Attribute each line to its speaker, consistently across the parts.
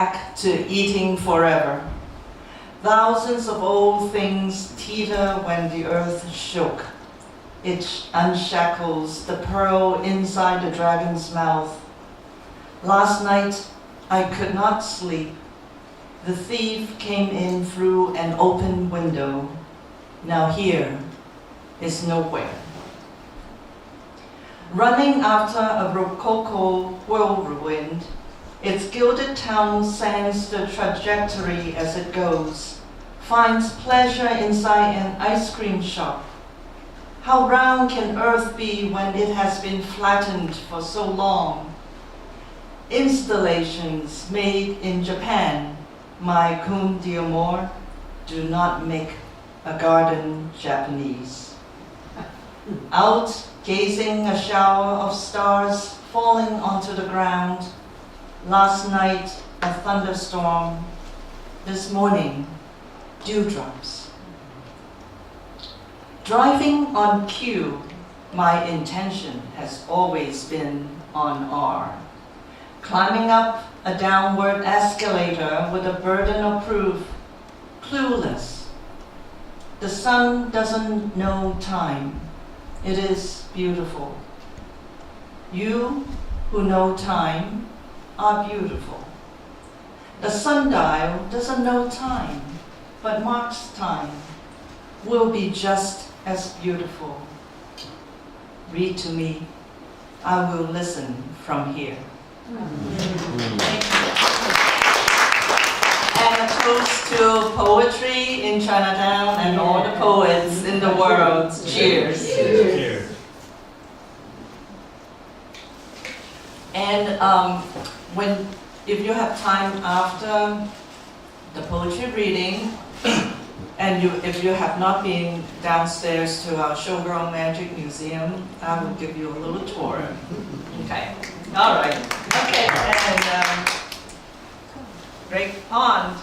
Speaker 1: back to eating forever. Thousands of old things teeter when the earth shook. It unshackles the pearl inside the dragon's mouth. Last night, I could not sleep. The thief came in through an open window. Now here is nowhere. Running after a rococo whirlwind, its gilded town sends the trajectory as it goes, finds pleasure inside an ice cream shop. How round can earth be when it has been flattened for so long? Installations made in Japan, my cum d'amour, do not make a garden Japanese. Out gazing a shower of stars falling onto the ground. Last night, a thunderstorm. This morning, dewdrops. Driving on cue, my intention has always been on R. Climbing up a downward escalator with a burden of proof, clueless. The sun doesn't know time. It is beautiful. You who know time are beautiful. The sundial doesn't know time, but marks time will be just as beautiful. Read to me. I will listen from here. Thank you. And a toast to poetry in Chinatown and all the poets in the world. Cheers.
Speaker 2: Cheers.
Speaker 1: And if you have time after the poetry reading, and if you have not been downstairs to our Showgirl Magic Museum, I will give you a little tour. Okay. All right. Okay. And Great Pond,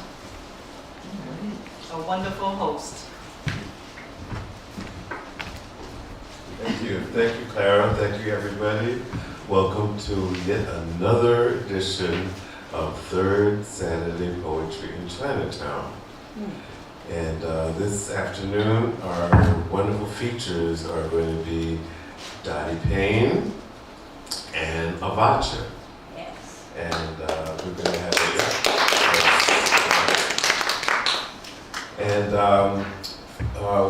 Speaker 1: a wonderful host.
Speaker 2: Thank you, Clara. Thank you, everybody. Welcome to yet another edition of Third Saturday Poetry in Chinatown. And this afternoon, our wonderful features are going to be Dottie Payne and Avacha.
Speaker 1: Yes.
Speaker 2: And we're going to have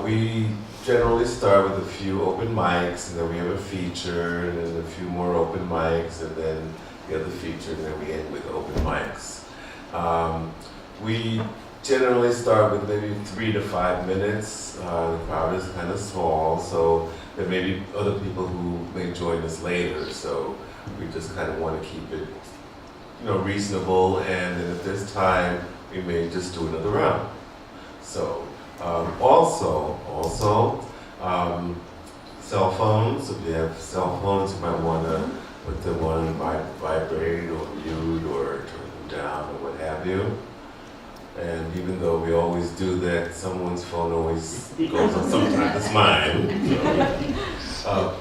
Speaker 2: we generally start with a few open mics, and then we have a feature, and then a few more open mics, and then the other feature, and then we end with open mics. We generally start with maybe 3 to 5 minutes. The crowd is kind of small, so there may be other people who may join us later, so we just kind of want to keep it, reasonable, and then if there's time, we may just do another round. So, also, cell phones. If you have cell phones, you might want to put them on vibrate or mute or turn them down or what have you. And even though we always do that, someone's phone always goes on sometimes. It's mine. So.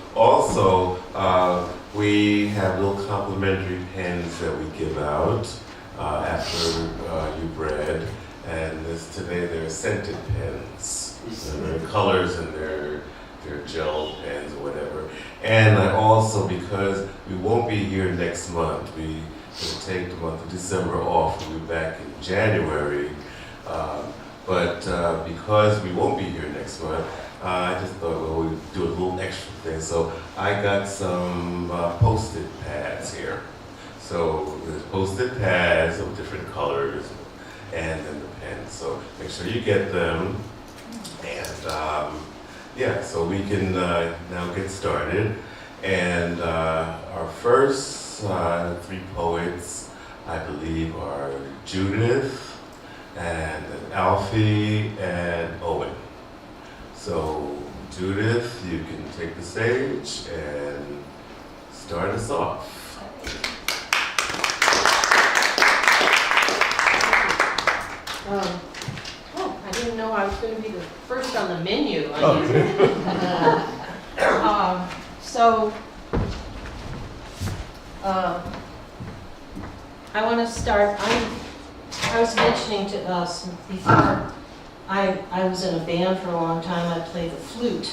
Speaker 2: We have little complimentary pens that we give out after you've read. And today they're scented pens. So they're colors and they're gel pens or whatever. And I also, because we won't be here next month, we will take the month of December off. We'll be back in January. But because we won't be here next month, I just thought, well, we'd do a little extra thing. So I got some Post-it pads here. So there's Post-it pads of different colors and then the pens. So make sure you get them. And so we can now get started. And our first 3 poets, I believe, are Judith and Alfie and Owen. So Judith, you can take the stage and start us off.
Speaker 3: I didn't know I was going to be the first on the menu. I want to start. I was mentioning to us before, I was in a band for a long time. I played the flute.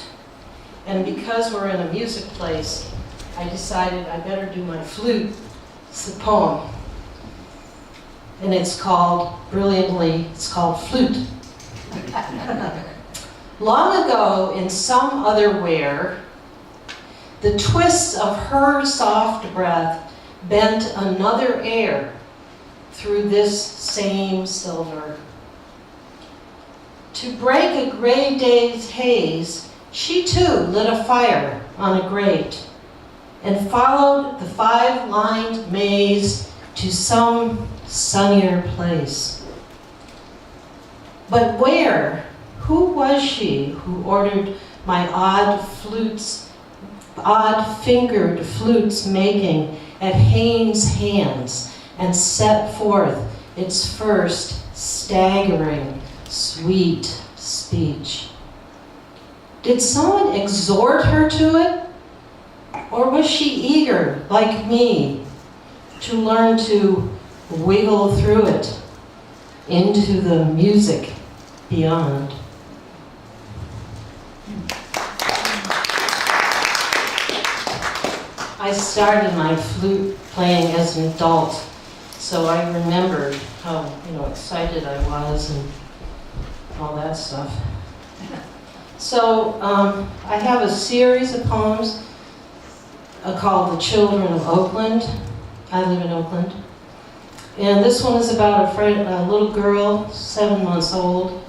Speaker 3: And because we're in a music place, I decided I better do my flute. It's a poem. And it's called, brilliantly, it's called Flute. Long ago, in some other where, the twists of her soft breath bent another air through this same silver. To break a gray day's haze, she too lit a fire on a grate and followed the five-lined maze to some sunnier place. But where? Who was she who ordered my odd-fingered flutes making at Payne's hands and set forth its first staggering, sweet speech? Did someone exhort her to it? Or was she eager, like me, to learn to wiggle through it into the music beyond? I started my flute playing as an adult, so I remembered how excited I was and all that stuff. So I have a series of poems called The Children of Oakland. I live in Oakland. And this one is about a little girl, 7 months old,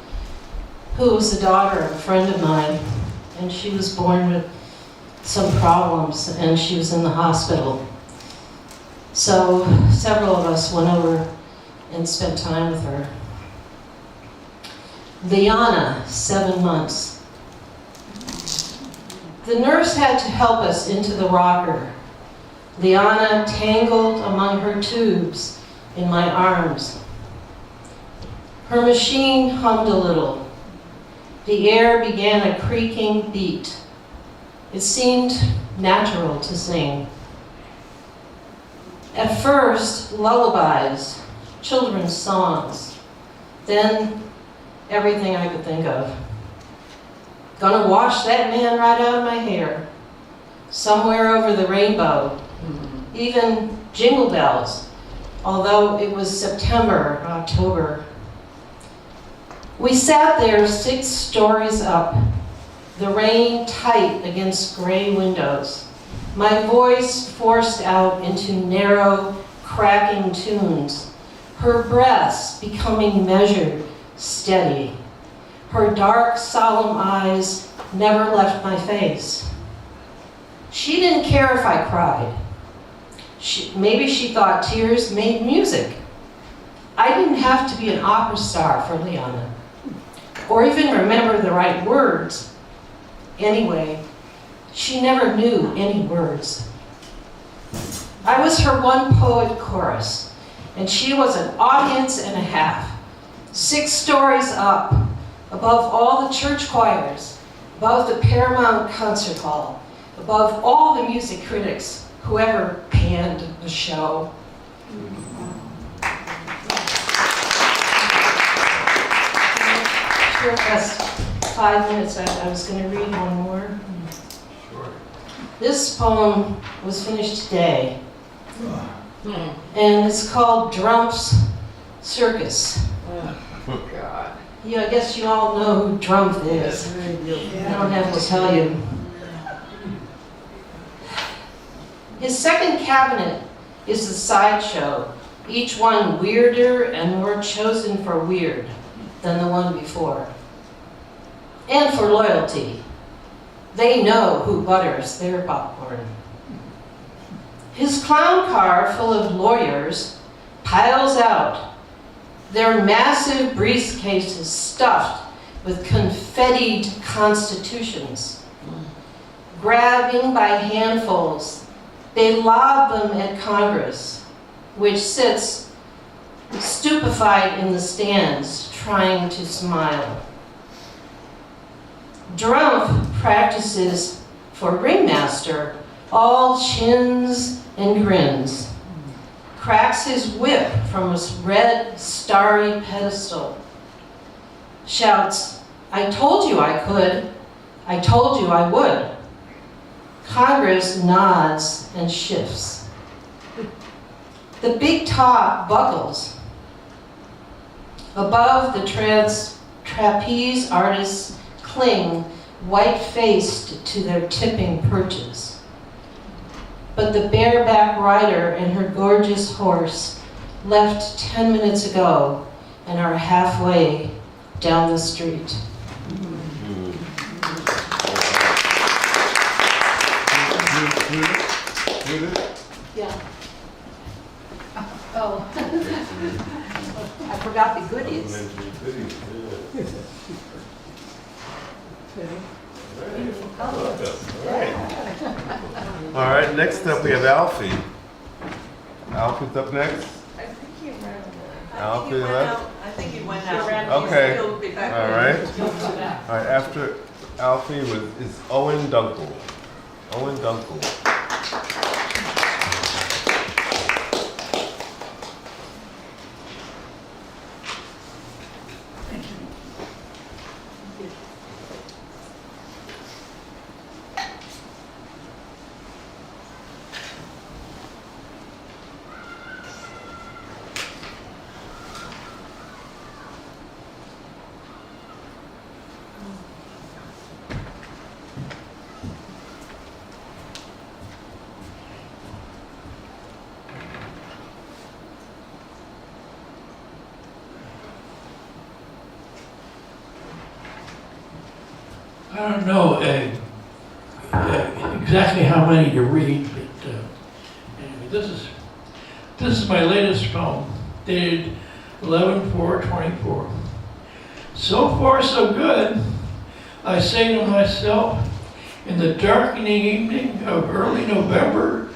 Speaker 3: who was the daughter of a friend of mine. And she was born with some problems, and she was in the hospital. So several of us went over and spent time with her. Liana, 7 months. The nurse had to help us into the rocker. Liana tangled among her tubes in my arms. Her machine hummed a little. The air began a creaking beat. It seemed natural to sing. At first, lullabies, children's songs. Then, everything I could think of. Gonna wash that man right out of my hair. Somewhere over the rainbow. Even jingle bells, although it was September or October. We sat there 6 stories up, the rain tight against gray windows, my voice forced out into narrow, cracking tunes, her breaths becoming measured, steady. Her dark, solemn eyes never left my face. She didn't care if I cried. Maybe she thought tears made music. I didn't have to be an opera star for Liana, or even remember the right words. Anyway, she never knew any words. I was her one poet chorus, and she was an audience and a half, 6 stories up, above all the church choirs, above the Paramount Concert Hall, above all the music critics, whoever panned the show. Sure, that's 5 minutes. I was going to read one more.
Speaker 2: Sure.
Speaker 3: This poem was finished today, and it's called Drumpf's Circus.
Speaker 4: Oh, God.
Speaker 3: Yeah, I guess you all know who Drumpf is. I don't have to tell you. His second cabinet is a sideshow, each one weirder and more chosen for weird than the one before. And for loyalty. They know who butters their popcorn. His clown car full of lawyers piles out, their massive briefcases stuffed with confettied constitutions. Grabbing by handfuls, they lob them at Congress, which sits stupefied in the stands, trying to smile. Drumpf practices for ringmaster, all chins and grins. cracks his whip from a red, starry pedestal, shouts, "I told you I could. I told you I would." Congress nods and shifts. The big top buckles. Above, the trapeze artists cling, white-faced, to their tipping perches. But the bareback rider and her gorgeous horse left 10 minutes ago and are halfway down the street.
Speaker 4: Yeah. Oh. I forgot the goodies.
Speaker 2: All right, next up we have Alfie. Alfie's up next.
Speaker 4: I think you ran away.
Speaker 2: Alfie left.
Speaker 1: I think he went out.
Speaker 2: Okay.
Speaker 1: He'll be back.
Speaker 2: All right. All right. After Alfie is Owen Dunkel. Owen Dunkel.
Speaker 5: I don't know exactly how many to read, but anyway, this is my latest poem, dated 11/4/24. So far, so good, I say to myself, in the darkening evening of early November,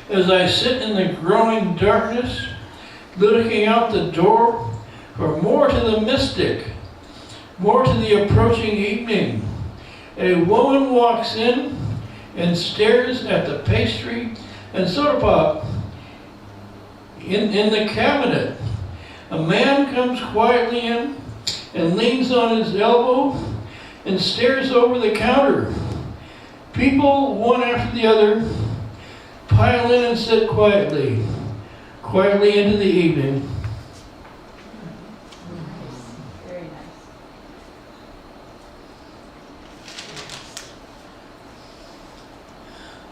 Speaker 5: as I sit in the growing darkness, looking out the door for more to the mystic, more to the approaching evening. A woman walks in and stares at the pastry and soda pop in the cabinet. A man comes quietly in and leans on his elbow and stares over the counter. People, one after the other, pile in and sit quietly into the evening.
Speaker 4: Very nice.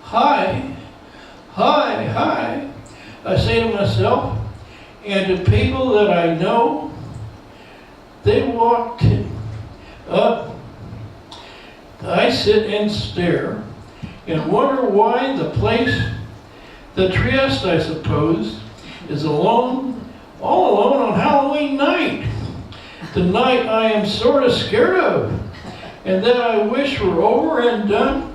Speaker 5: Hi, hi, hi, I say to myself, and to people that I know. They walked up. I sit and stare and wonder why the place, the Trieste, I suppose, is alone, all alone on Halloween night. The night I am sort of scared of, and that I wish were over and done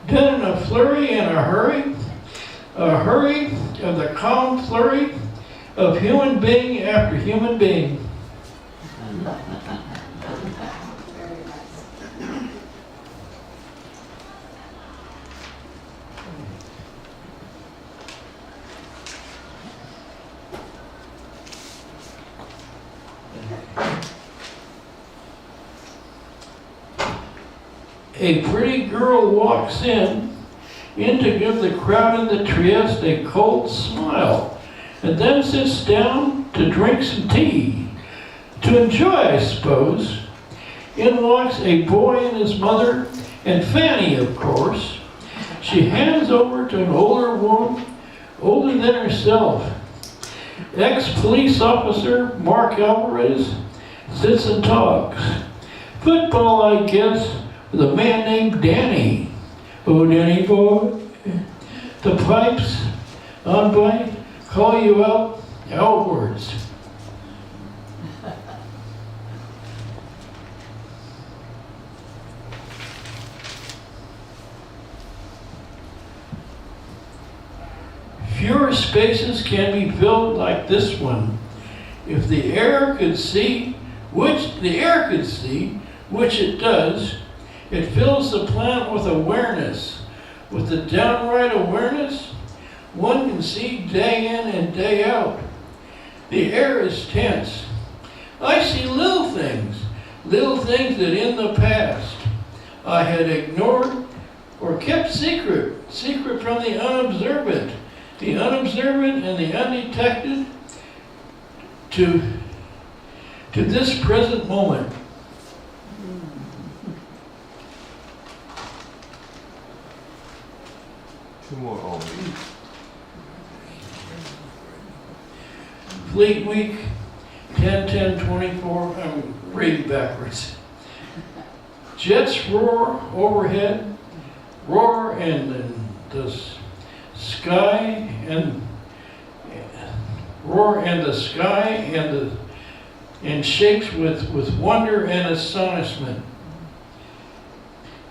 Speaker 5: in a flurry and a hurry of the calm flurry of human being after human being.
Speaker 4: Very nice.
Speaker 5: A pretty girl walks in to give the crowd in the Trieste a cold smile, and then sits down to drink some tea, to enjoy, I suppose. In walks a boy and his mother, and Fanny, of course. She hands over to an older woman, older than herself. Ex-police officer Mark Alvarez sits and talks. Football, I guess, with a man named Danny. Oh, Danny boy, the pipes on by call you out outwards. Fewer spaces can be filled like this one. If the air could see, which it does, it fills the planet with awareness, with the downright awareness one can see day in and day out. The air is tense. I see little things that in the past I had ignored or kept secret from the unobservant and the undetected to this present moment.
Speaker 2: Two more only.
Speaker 5: Fleet Week, 10/10/24, I'm reading backwards. Jets roar overhead, roar and the sky and shakes with wonder and astonishment.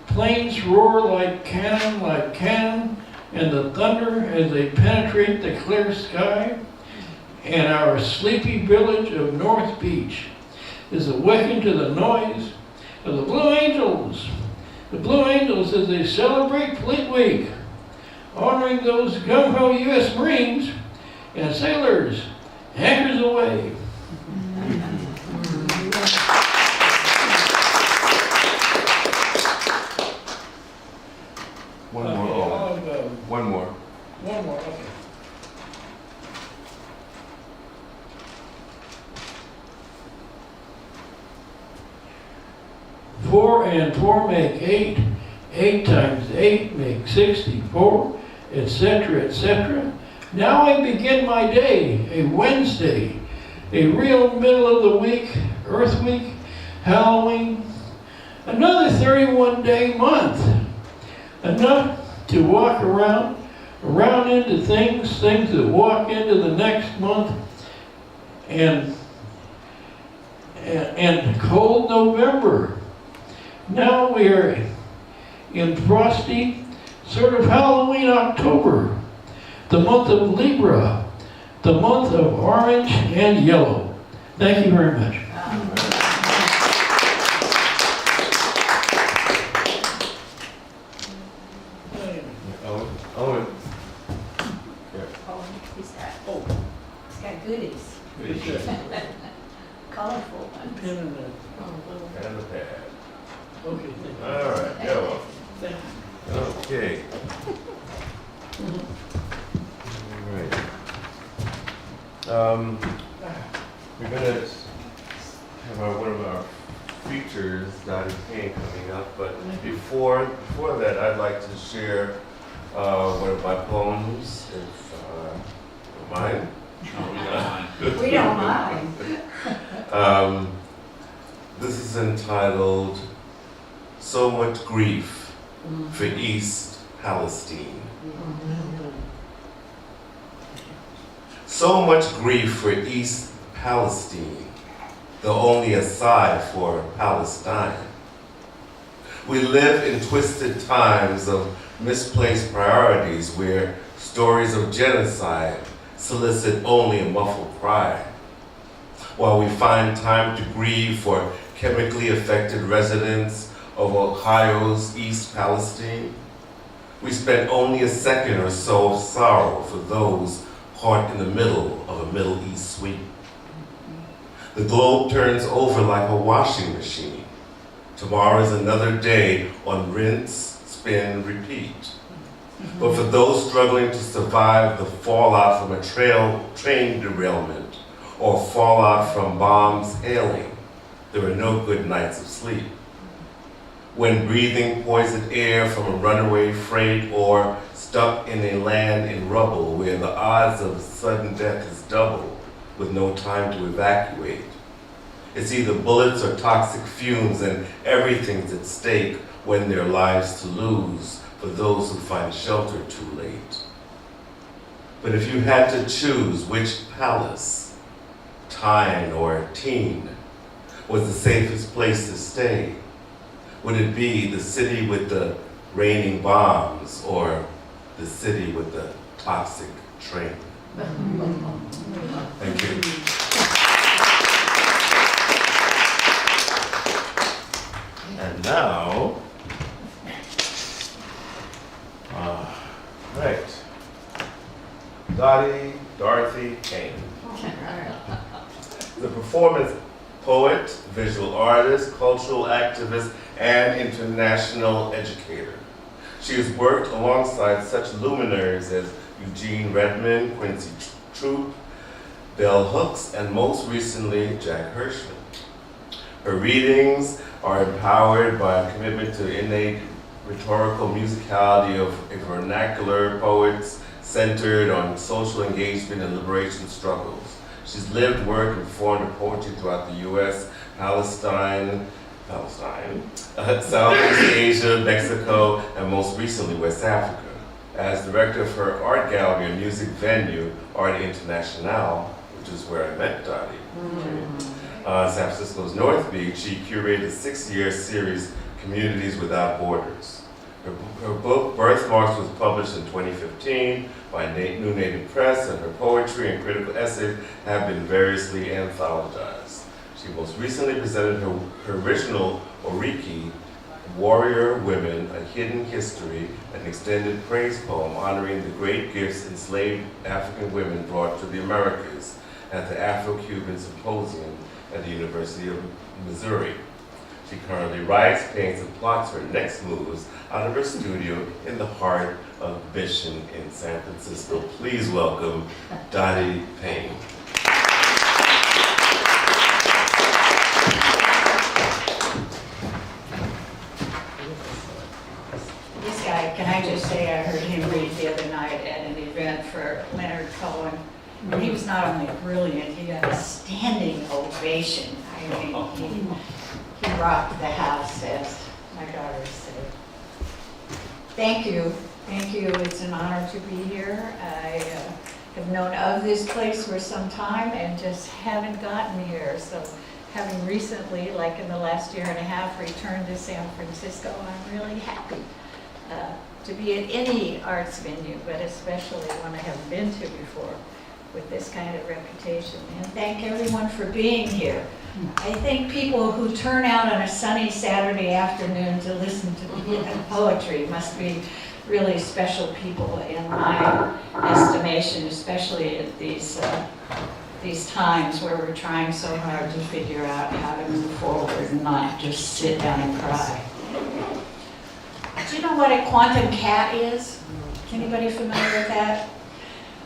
Speaker 5: Planes roar like cannon, and the thunder as they penetrate the clear sky. And our sleepy village of North Beach is awakened to the noise of the Blue Angels. The Blue Angels as they celebrate Fleet Week, honoring those gung-ho U.S. Marines and sailors, anchors away.
Speaker 2: One more. One more.
Speaker 5: One more, okay. 4 and 4 make 8. 8 times 8 makes 64, etc., etc. Now I begin my day, a Wednesday, a real middle of the week, Earth Week, Halloween, another 31-day month. Enough to walk around into things that walk into the next month, and cold November. Now we are in frosty, sort of Halloween October, the month of Libra, the month of orange and yellow. Thank you very much.
Speaker 2: Owen.
Speaker 4: Oh, he's got goodies, colorful ones.
Speaker 5: Pen and
Speaker 2: And the pad.
Speaker 5: okay, thank you.
Speaker 2: All right, go.
Speaker 5: Thank you.
Speaker 2: Okay. All right. We're gonna have one of our features, Dottie Payne, coming up, but before that, I'd like to share one of my poems, if you don't mind.
Speaker 4: We don't mind.
Speaker 2: This is entitled So Much Grief for East Palestine. So much grief for East Palestine, the only aside for Palestine. We live in twisted times of misplaced priorities where stories of genocide solicit only a muffled cry. While we find time to grieve for chemically affected residents of Ohio's East Palestine, we spend only a second or so of sorrow for those caught in the middle of a Middle East sweep. The globe turns over like a washing machine. Tomorrow is another day on rinse, spin, repeat. But for those struggling to survive the fallout from a train derailment or fallout from bombs hailing, there are no good nights of sleep. When breathing poisoned air from a runaway freight or stuck in a land in rubble where the odds of sudden death is double with no time to evacuate. It's either bullets or toxic fumes, and everything's at stake when there are lives to lose for those who find shelter too late. But if you had to choose which palace, Tyne or Teen, was the safest place to stay, would it be the city with the raining bombs or the city with the toxic train? Thank you. And now, right. Dorothy Payne. The performance poet, visual artist, cultural activist, and international educator. She has worked alongside such luminaries as Eugene Redmond, Quincy Troupe, Bell Hooks, and most recently, Jack Hirschman. Her readings are empowered by a commitment to innate rhetorical musicality of vernacular poets centered on social engagement and liberation struggles. She's lived, worked, and performed poetry throughout the U.S., Palestine, Southeast Asia, Mexico, and most recently West Africa. As director of her art gallery and music venue, ArtInternationale, which is where I met Dottie, San Francisco's North Beach, she curated a 6-year series, Communities Without Borders. Her book, Birthmarks, was published in 2015 by New Native Press, and her poetry and critical essays have been variously anthologized. She most recently presented her original Oriki, Warrior Women, A Hidden History, an extended praise poem honoring the great gifts enslaved African women brought to the Americas at the Afro-Cuban Symposium at the University of Missouri. She currently writes, paints, and plots her next moves out of her studio in the heart of Mission in San Francisco. Please welcome Dottie Payne.
Speaker 4: This guy, can I just say, I heard him read the other night at an event for Leonard Cohen. And he was not only brilliant, he got a standing ovation. I mean, he rocked the house, as my daughters say. Thank you. Thank you. It's an honor to be here. I have known of this place for some time and just haven't gotten here. So having recently, like in the last year and a half, returned to San Francisco, I'm really happy to be at any arts venue, but especially one I haven't been to before with this kind of reputation. And thank everyone for being here. I think people who turn out on a sunny Saturday afternoon to listen to poetry must be really special people in my estimation, especially at these times where we're trying so hard to figure out how to move forward and not just sit down and cry. Do you know what a quantum cat is? Anybody familiar with that?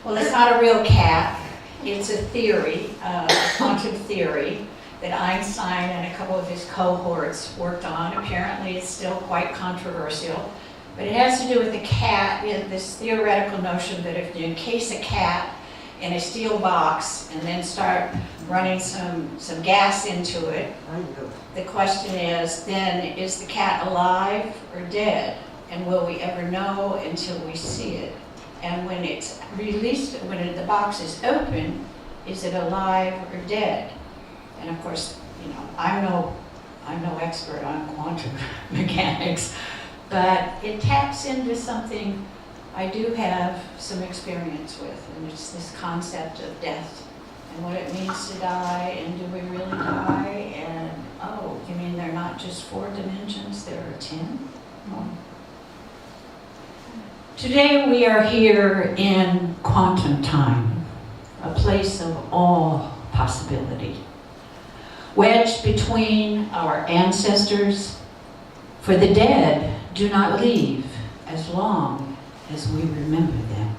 Speaker 4: Well, it's not a real cat. It's a theory, a quantum theory, that Einstein and a couple of his cohorts worked on. Apparently it's still quite controversial, but it has to do with the cat, this theoretical notion that if you encase a cat in a steel box and then start running some gas into it, the question is, then, is the cat alive or dead? And will we ever know until we see it? And when it's released, when the box is open, is it alive or dead? And of course, you know, I'm no expert on quantum mechanics, but it taps into something I do have some experience with, and it's this concept of death and what it means to die, and do we really die? And oh, you mean they're not just 4 dimensions, there are 10? Oh. Today we are here in quantum time, a place of all possibility, wedged between our ancestors, for the dead do not leave as long as we remember them.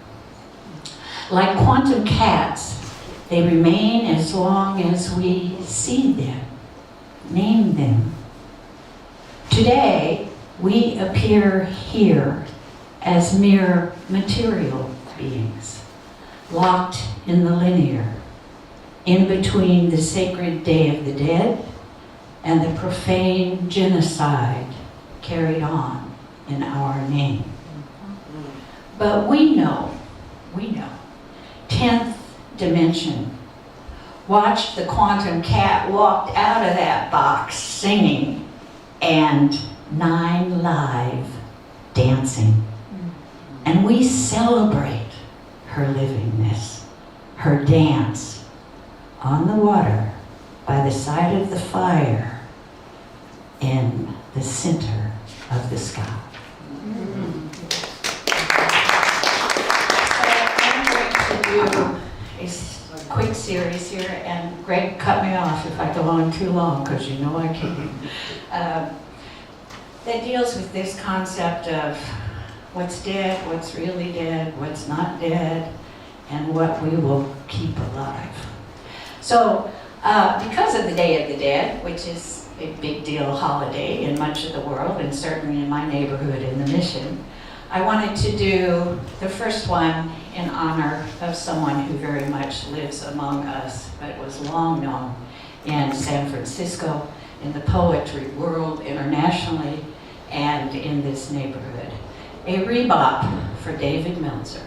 Speaker 4: Like quantum cats, they remain as long as we see them, name them. Today, we appear here as mere material beings, locked in the linear, in between the sacred Day of the Dead and the profane genocide carried on in our name. But we know, 10th dimension. Watch the quantum cat walked out of that box singing, and 9 live dancing. And we celebrate her livingness, her dance on the water by the side of the fire in the center of the sky. So I'm going to do a quick series here, and Greg, cut me off if I go on too long, because you know I can. That deals with this concept of what's dead, what's really dead, what's not dead, and what we will keep alive. So, because of the Day of the Dead, which is a big deal holiday in much of the world, and certainly in my neighborhood in the Mission, I wanted to do the first one in honor of someone who very much lives among us, but was long known in San Francisco, in the poetry world internationally, and in this neighborhood. A rebop for David Meltzer.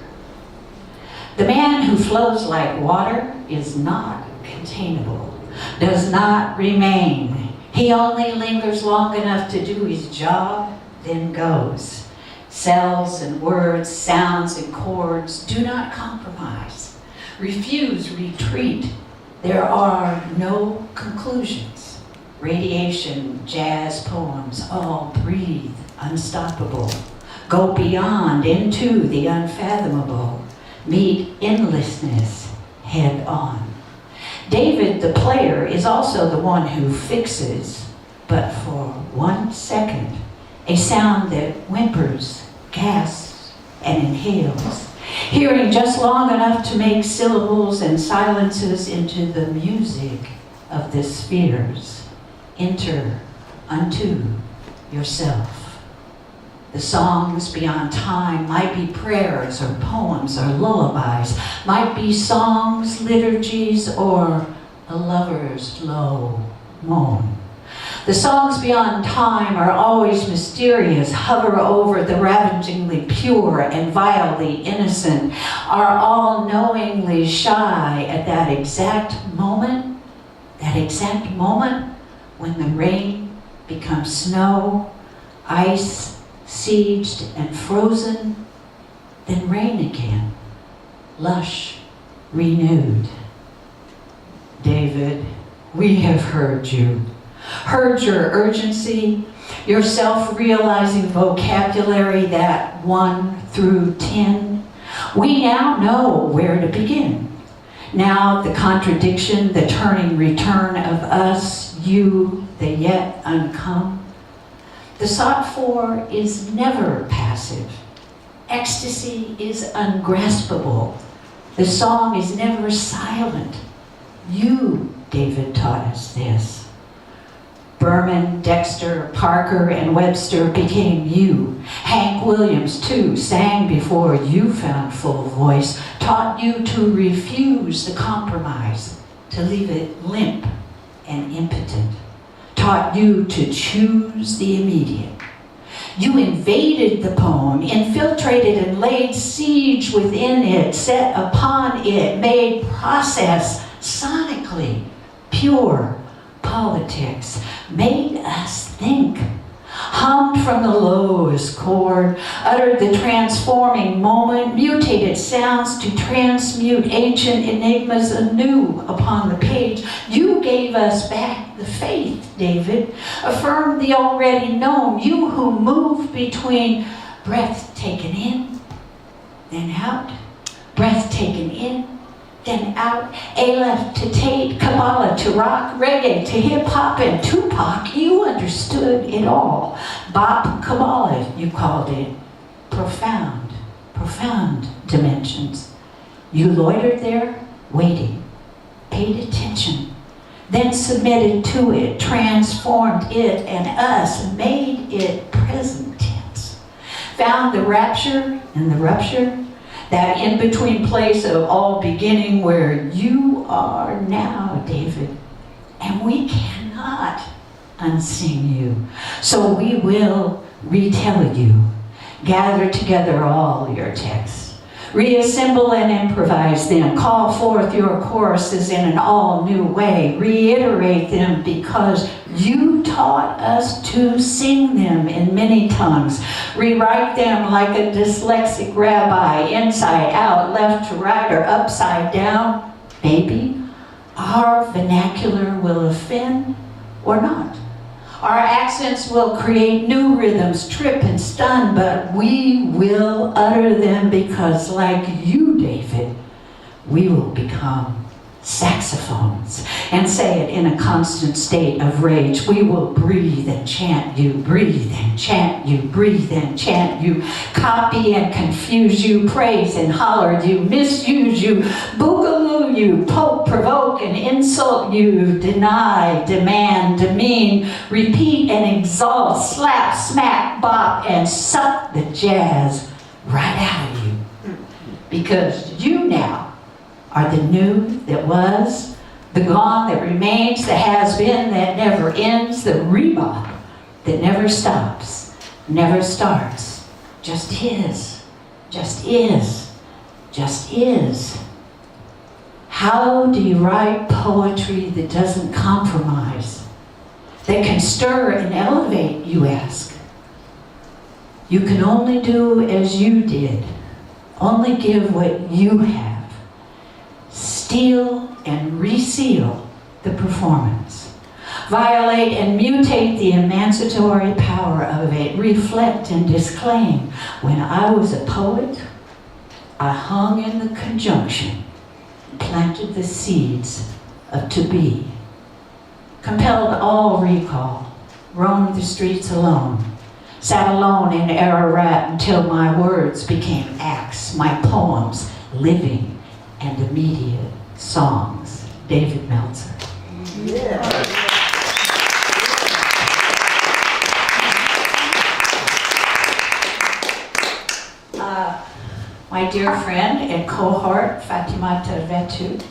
Speaker 4: The man who flows like water is not containable, does not remain. He only lingers long enough to do his job, then goes. Cells and words, sounds and chords do not compromise. Refuse retreat. There are no conclusions. Radiation, jazz poems, all breathe, unstoppable. Go beyond into the unfathomable. Meet endlessness head on. David, the player, is also the one who fixes, but for 1 second, a sound that whimpers, gasps, and inhales, hearing just long enough to make syllables and silences into the music of the spheres. Enter unto yourself. The songs beyond time might be prayers or poems or lullabies, might be songs, liturgies, or a lover's low moan. The songs beyond time are always mysterious, hover over the ravagingly pure and vilely innocent, are all knowingly shy at that exact moment when the rain becomes snow, ice, sieged and frozen, then rain again, lush, renewed. David, we have heard you. Heard your urgency, your self-realizing vocabulary, that 1 through 10. We now know where to begin. Now the contradiction, the turning return of us, you, the yet uncome. The sought for is never passive. Ecstasy is ungraspable. The song is never silent. You, David, taught us this. Berman, Dexter, Parker, and Webster became you. Hank Williams, too, sang before you found full voice, taught you to refuse the compromise, to leave it limp and impotent, taught you to choose the immediate. You invaded the poem, infiltrated and laid siege within it, set upon it, made process sonically pure. Politics made us think, hummed from the lowest chord, uttered the transforming moment, mutated sounds to transmute ancient enigmas anew upon the page. You gave us back the faith, David, affirmed the already known, you who moved between breath taken in, then out, breath taken in, then out, Aleph to Tate, Kabbalah to rock, reggae to hip-hop, and Tupac, you understood it all. Bop Kabbalah, you called it. Profound, profound dimensions. You loitered there, waiting, paid attention, then submitted to it, transformed it and us, made it present tense. Found the rapture and the rupture, that in-between place of all beginning where you are now, David. And we cannot unsing you. So we will retell you. Gather together all your texts. Reassemble and improvise them. Call forth your choruses in an all-new way. Reiterate them because you taught us to sing them in many tongues. Rewrite them like a dyslexic rabbi, inside out, left to right, or upside down. Maybe our vernacular will offend or not. Our accents will create new rhythms, trip and stun, but we will utter them because, like you, David,
Speaker 6: we will become saxophones and say it in a constant state of rage. We will breathe and chant you, breathe and chant you, breathe and chant you, copy and confuse you, praise and holler you, misuse you, boogaloo you, poke, provoke and insult you, deny, demand, demean, repeat and exalt, slap, smack, bop, and suck the jazz right out of you. Because you now are the new that was, the gone that remains, the has-been that never ends, the rebop that never stops, never starts, just is, just is, just is. How do you write poetry that doesn't compromise, that can stir and elevate, you ask? You can only do as you did, only give what you have. Steal and reseal the performance. Violate and mutate the emancipatory power of it. Reflect and disclaim. When I was a poet, I hung in the conjunction, planted the seeds of to be. Compelled all recall, roamed the streets alone, sat alone in Ararat until my words became acts, my poems living and immediate songs. David Meltzer.
Speaker 7: Yeah.
Speaker 6: My dear friend and cohort, Fatimata Vetu,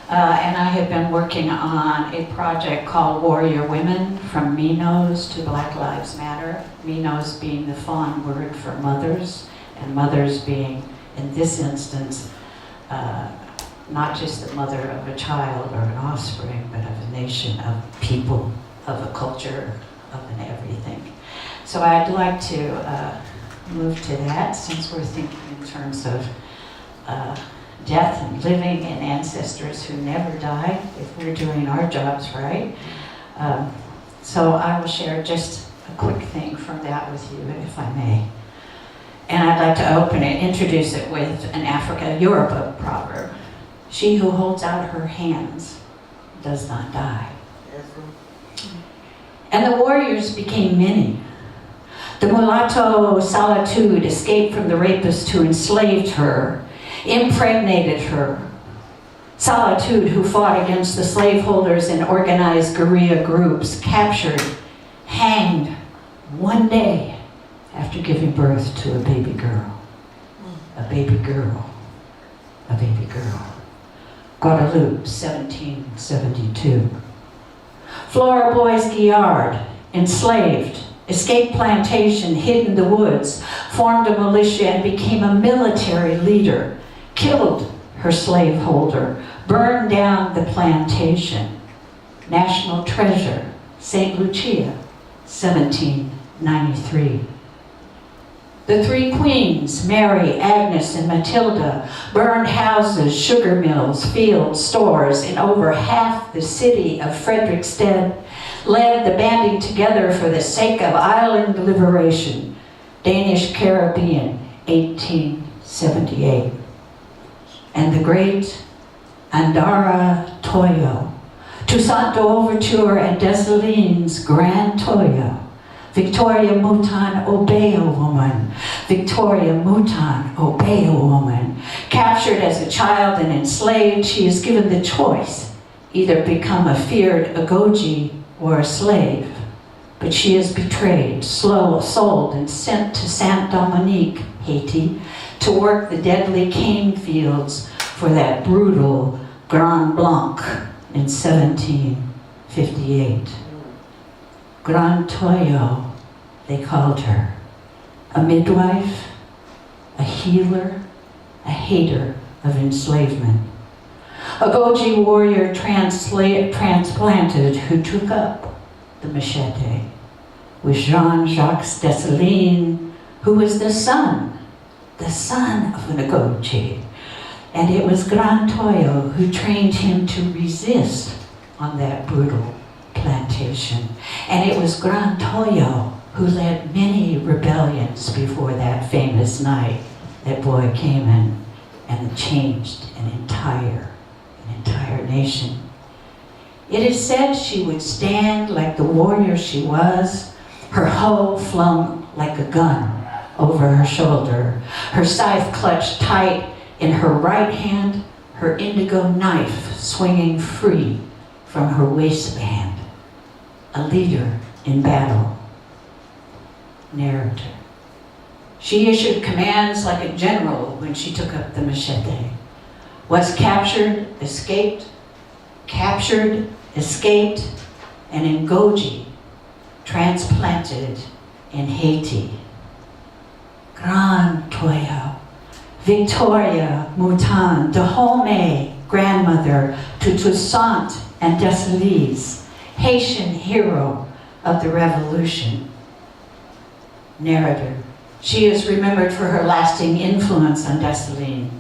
Speaker 6: and I have been working on a project called Warrior Women, from Minos to Black Lives Matter. Minos being the fawn word for mothers, and mothers being, in this instance, not just the mother of a child or an offspring, but of a nation, of people, of a culture, of an everything. So I'd like to move to that, since we're thinking in terms of death and living and ancestors who never die, if we're doing our jobs right. So I will share just a quick thing from that with you, if I may. And I'd like to open it, introduce it with an Africa Yoruba proverb. She who holds out her hands does not die. And the warriors became many. The mulatto Solitude escaped from the rapist who enslaved her, impregnated her. Solitude, who fought against the slaveholders in organized guerrilla groups, captured, hanged one day after giving birth to a baby girl. A baby girl. A baby girl. Guadalupe, 1772. Flora Boys Guillard, enslaved, escaped plantation, hid in the woods, formed a militia and became a military leader, killed her slaveholder, burned down the plantation. National treasure, St. Lucia, 1793. The three queens, Mary, Agnes, and Matilda, burned houses, sugar mills, fields, stores in over half the city of Frederiksted, led the banding together for the sake of island liberation, Danish Caribbean, 1878. And the great Andara Toyo, Toussaint d'Ouverture and Dessalines' Grand Toyo, Victoria Mouton, obey a woman. Victoria Mouton, obey a woman. Captured as a child and enslaved, she is given the choice, either become a feared Agoji or a slave. But she is betrayed, sold, and sent to Saint-Dominique, Haiti, to work the deadly cane fields for that brutal Grand Blanc in 1758. Grand Toyo, they called her. A midwife, a healer, a hater of enslavement. A Goji warrior transplanted who took up the machete with Jean-Jacques Dessalines, who was the son of an Goji. And it was Grand Toyo who trained him to resist on that brutal plantation. And it was Grand Toyo who led many rebellions before that famous night that boy came and and changed an entire nation. It is said she would stand like the warrior she was, her hoe flung like a gun over her shoulder, her scythe clutched tight in her right hand, her indigo knife swinging free from her waistband. A leader in battle. Narrator. She issued commands like a general when she took up the machete. Was captured, escaped, and in Goji, transplanted in Haiti. Grand Toya, Victoria Mouton, Dahomey, grandmother to Toussaint and Dessalines, Haitian hero of the revolution. Narrator. She is remembered for her lasting influence on Dessalines.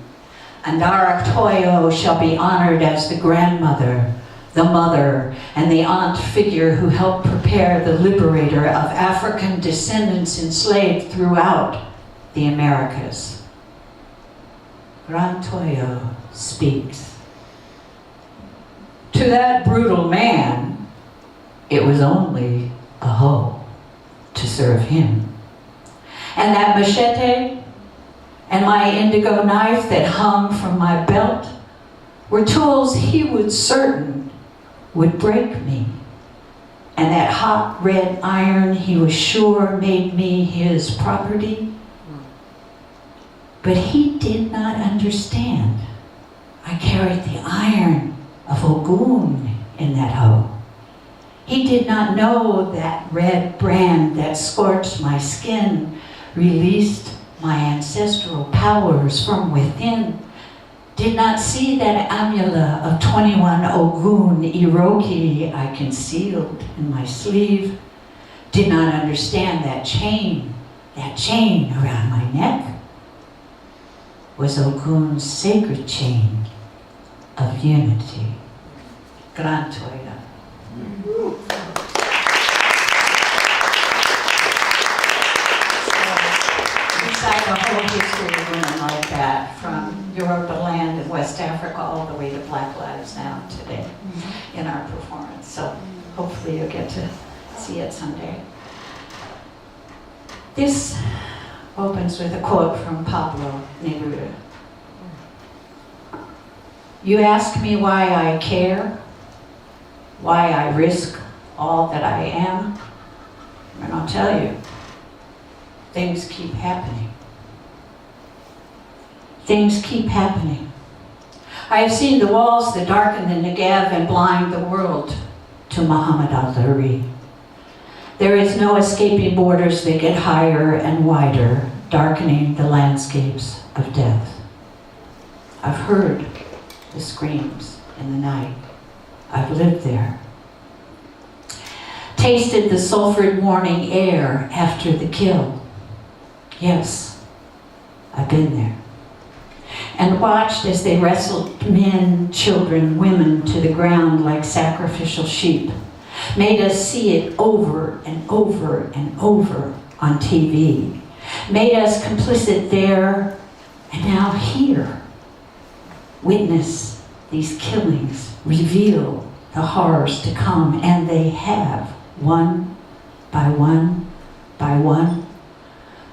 Speaker 6: Andara Toyo shall be honored as the grandmother, the mother, and the aunt figure who helped prepare the liberator of African descendants enslaved throughout the Americas. Grand Toyo speaks. To that brutal man, it was only a hoe to serve him. And that machete and my indigo knife that hung from my belt were tools he would certain would break me. And that hot red iron he was sure made me his property. But he did not understand. I carried the iron of Ogun in that hoe. He did not know that red brand that scorched my skin, released my ancestral powers from within, did not see that amulet of 21 Ogun Iroki I concealed in my sleeve, did not understand that chain around my neck was Ogun's sacred chain of unity. Gran Toya. Beside the whole history of women like that, from Europa land and West Africa all the way to Black Lives Now today in our performance. So hopefully you'll get to see it someday. This opens with a quote from Pablo Neruda. You ask me why I care, why I risk all that I am, and I'll tell you, things keep happening. Things keep happening. I have seen the walls that darken the Negev and blind the world to Muhammad al-Dhuri. There is no escaping borders that get higher and wider, darkening the landscapes of death. I've heard the screams in the night. I've lived there. Tasted the sulfured morning air after the kill. Yes, I've been there. And watched as they wrestled men, children, women to the ground like sacrificial sheep. Made us see it over and over and over on TV. Made us complicit there and now here. Witness these killings, reveal the horrors to come, and they have, one by one by one.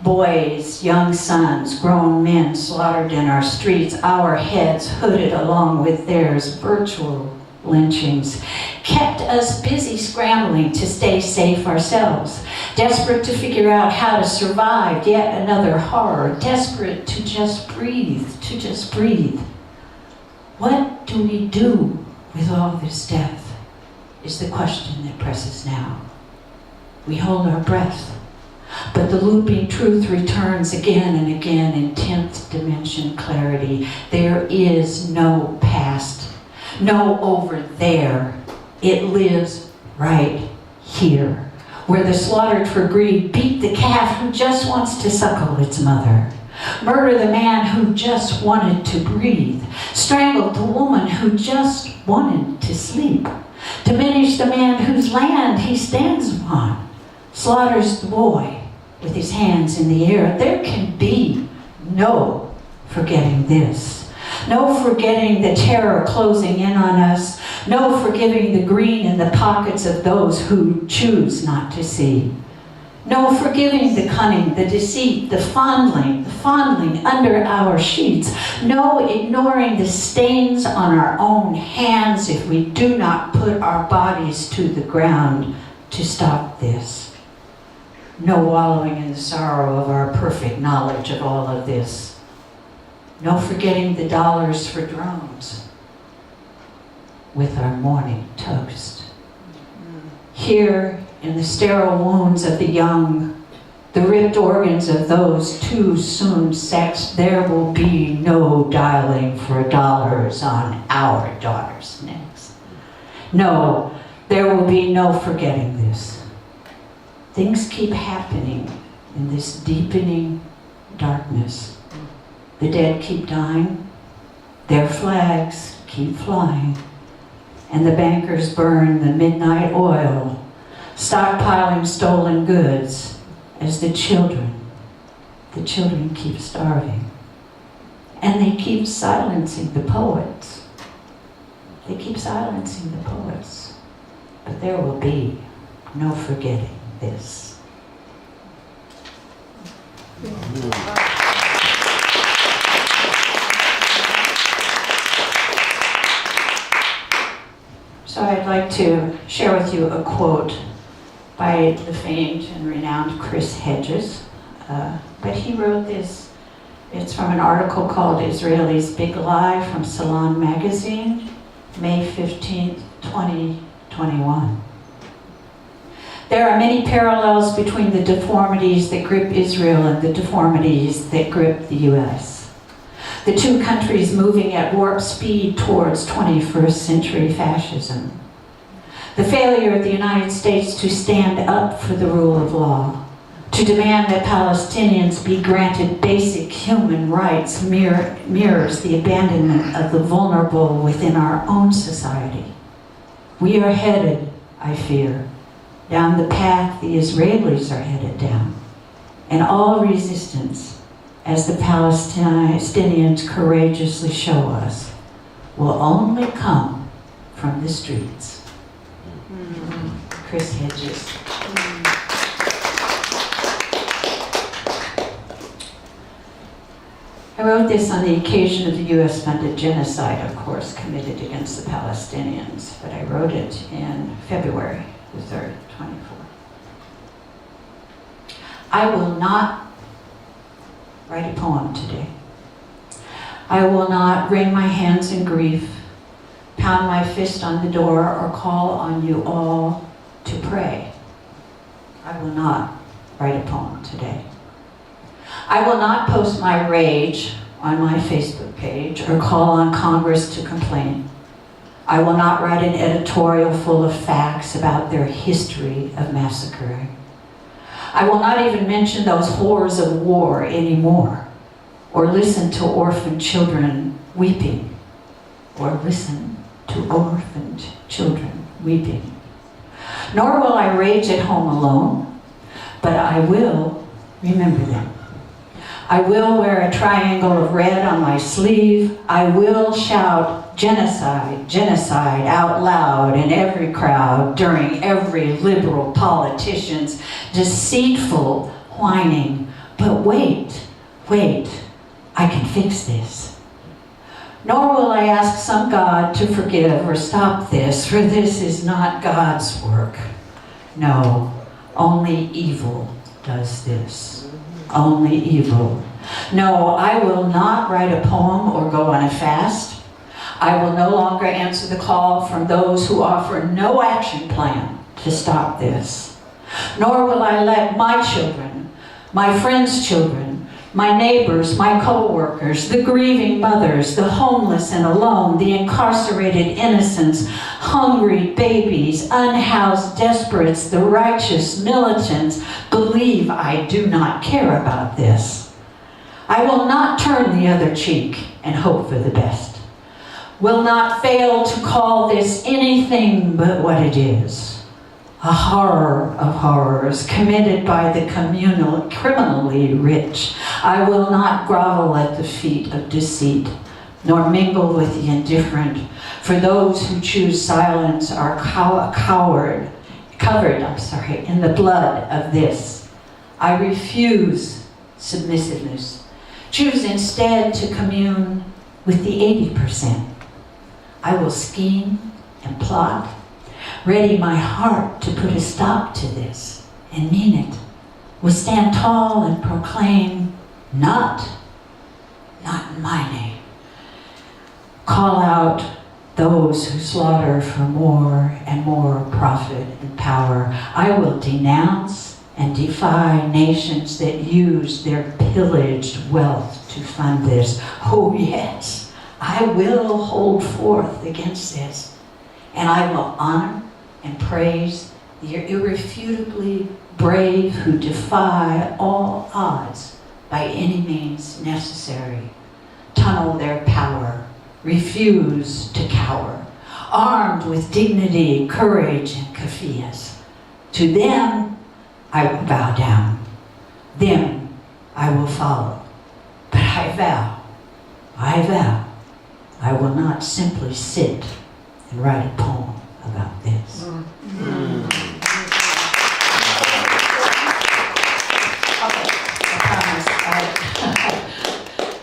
Speaker 6: Boys, young sons, grown men slaughtered in our streets, our heads hooded along with theirs. Virtual lynchings kept us busy scrambling to stay safe ourselves, desperate to figure out how to survive yet another horror, desperate to just breathe, What do we do with all this death is the question that presses now. We hold our breath, but the looping truth returns again and again in 10th dimension clarity. There is no past, no over there. It lives right here, where the slaughtered for greed beat the calf who just wants to suckle its mother, murder the man who just wanted to breathe, strangled the woman who just wanted to sleep, diminish the man whose land he stands upon, slaughters the boy with his hands in the air. There can be no forgetting this. No forgetting the terror closing in on us. No forgiving the green in the pockets of those who choose not to see. No forgiving the cunning, the deceit, the fondling under our sheets. No ignoring the stains on our own hands if we do not put our bodies to the ground to stop this. No wallowing in the sorrow of our perfect knowledge of all of this. No forgetting the dollars for drones with our morning toast. Here, in the sterile wounds of the young, the ripped organs of those too soon sexed, there will be no dialing for dollars on our daughters' necks. No, there will be no forgetting this. Things keep happening in this deepening darkness. The dead keep dying, their flags keep flying, and the bankers burn the midnight oil, stockpiling stolen goods as the children keep starving. And they keep silencing the poets. They keep silencing the poets. But there will be no forgetting this. So I'd like to share with you a quote by the famed and renowned Chris Hedges. But he wrote this, it's from an article called Israeli's Big Lie from Salon magazine, May 15th, 2021. There are many parallels between the deformities that grip Israel and the deformities that grip the US. The two countries moving at warp speed towards 21st century fascism. The failure of the United States to stand up for the rule of law, to demand that Palestinians be granted basic human rights mirrors the abandonment of the vulnerable within our own society. We are headed, I fear, down the path the Israelis are headed down, and all resistance, as the Palestinians courageously show us, will only come from the streets. Chris Hedges. I wrote this on the occasion of the US-funded genocide, of course, committed against the Palestinians, but I wrote it in February the 3rd, 24. I will not write a poem today. I will not wring my hands in grief, pound my fist on the door, or call on you all to pray. I will not write a poem today. I will not post my rage on my Facebook page or call on Congress to complain. I will not write an editorial full of facts about their history of massacring. I will not even mention those horrors of war anymore, or listen to orphaned children weeping, or listen to orphaned children weeping. Nor will I rage at home alone, but I will remember them. I will wear a triangle of red on my sleeve. I will shout genocide, genocide out loud in every crowd during every liberal politician's deceitful whining. But wait, I can fix this. Nor will I ask some God to forgive or stop this, for this is not God's work. No, only evil does this. Only evil. No, I will not write a poem or go on a fast. I will no longer answer the call from those who offer no action plan to stop this. Nor will I let my children, my friends' children, my neighbors, my co-workers, the grieving mothers, the homeless and alone, the incarcerated innocents, hungry babies, unhoused desperates, the righteous militants, believe I do not care about this. I will not turn the other cheek and hope for the best. Will not fail to call this anything but what it is. A horror of horrors committed by the criminally rich. I will not grovel at the feet of deceit, nor mingle with the indifferent. For those who choose silence are covered in the blood of this. I refuse submissiveness. Choose instead to commune with the 80%. I will scheme and plot, ready my heart to put a stop to this and mean it. Will stand tall and proclaim, not in my name. Call out those who slaughter for more and more profit and power. I will denounce and defy nations that use their pillaged wealth to fund this. Oh yes, I will hold forth against this. And I will honor and praise the irrefutably brave who defy all odds by any means necessary, tunnel their power, refuse to cower, armed with dignity, courage, and kafiyas. To them I will bow down, them I will follow. But I vow, I will not simply sit and write a poem about this.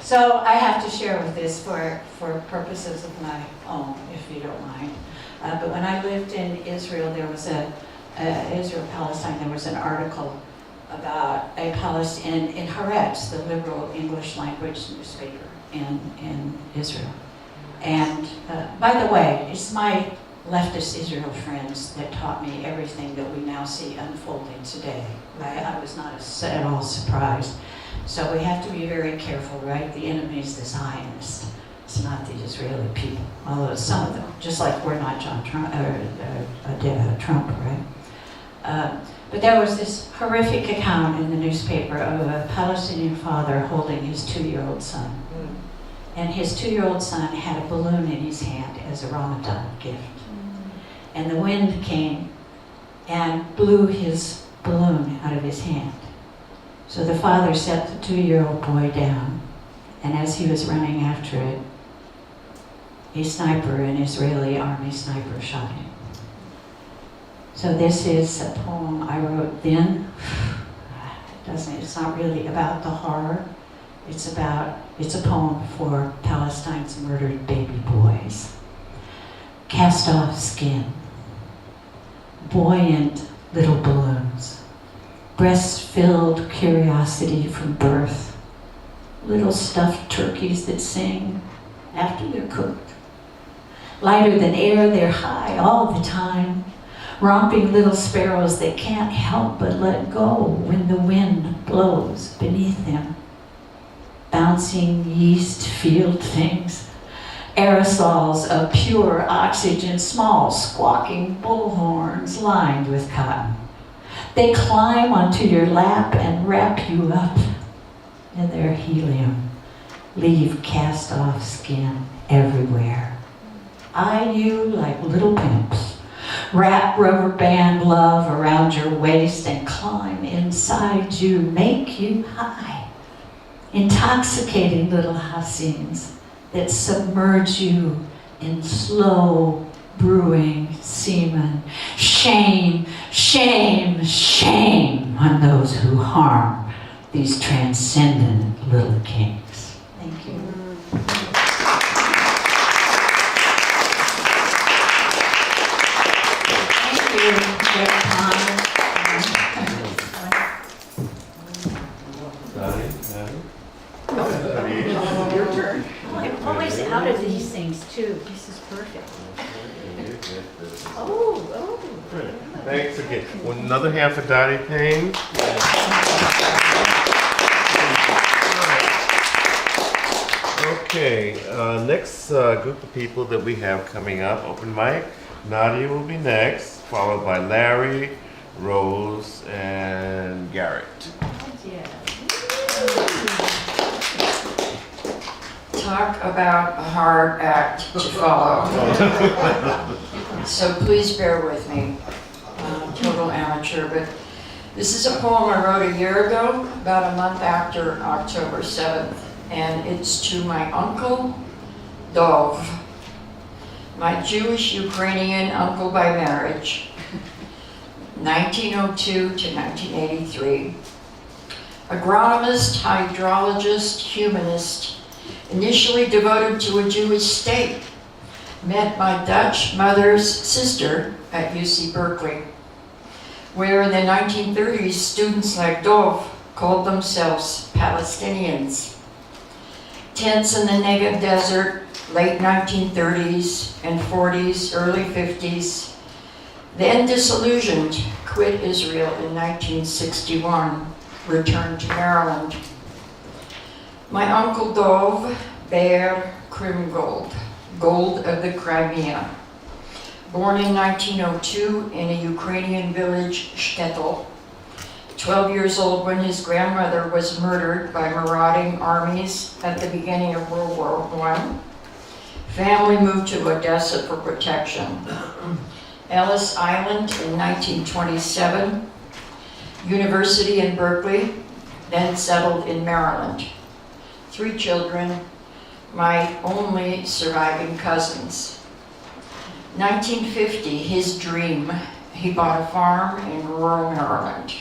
Speaker 6: So I have to share with this for purposes of my own, if you don't mind. But when I lived in Israel, there was Israel-Palestine, there was an article about a Palestine in Haaretz, the liberal English language newspaper in Israel. And by the way, it's my leftist Israel friends that taught me everything that we now see unfolding today. I was not at all surprised. So we have to be very careful, right? The enemy is the Zionist. It's not the Israeli people. Although some of them, just like we're not John Trump, Trump, right? But there was this horrific account in the newspaper of a Palestinian father holding his 2-year-old son. And his 2-year-old son had a balloon in his hand as a Ramadan gift. And the wind came and blew his balloon out of his hand. So the father set the 2-year-old boy down, and as he was running after it, a sniper, an Israeli army sniper, shot him. So this is a poem I wrote then. It's not really about the horror. It's a poem for Palestine's murdered baby boys. Cast off skin, buoyant little balloons, breast-filled curiosity from birth, little stuffed turkeys that sing after they're cooked. Lighter than air, they're high all the time, romping little sparrows that can't help but let go when the wind blows beneath them. Bouncing yeast field things, aerosols of pure oxygen, small squawking bullhorns lined with cotton. They climb onto your lap and wrap you up in their helium, leave cast-off skin everywhere. Eye you like little pimps, wrap rubber band love around your waist and climb inside you, make you high. Intoxicating little Hassins that submerge you in slow brewing semen. Shame, shame, shame on those who harm these transcendent little kings. Thank you. Thank you, Jeff Thomas.
Speaker 4: Your turn. I'm always out of these things too. This is perfect. Oh.
Speaker 2: Thanks again. Another hand for Dottie Payne. Okay, next group of people that we have coming up, open mic. Nadia will be next, followed by Larry, Rose, and Garrett.
Speaker 7: Talk about a hard act to follow. So please bear with me. Total amateur, but this is a poem I wrote a year ago, about a month after October 7th, and it's to my uncle, Dov, my Jewish Ukrainian uncle by marriage, 1902 to 1983. Agronomist, hydrologist, humanist, initially devoted to a Jewish state. Met my Dutch mother's sister at UC Berkeley, where in the 1930s students like Dov called themselves Palestinians. Tents in the Negev desert, late 1930s and 40s, early 50s. Then disillusioned, quit Israel in 1961, returned to Maryland. My uncle Dov, Bear Krimgold, Gold of the Crimea. Born in 1902 in a Ukrainian village, shtetl, 12 years old when his grandmother was murdered by marauding armies at the beginning of World War I. Family moved to Odessa for protection. Ellis Island in 1927, University in Berkeley, then settled in Maryland. 3 children, my only surviving cousins. 1950, his dream, he bought a farm in rural Maryland.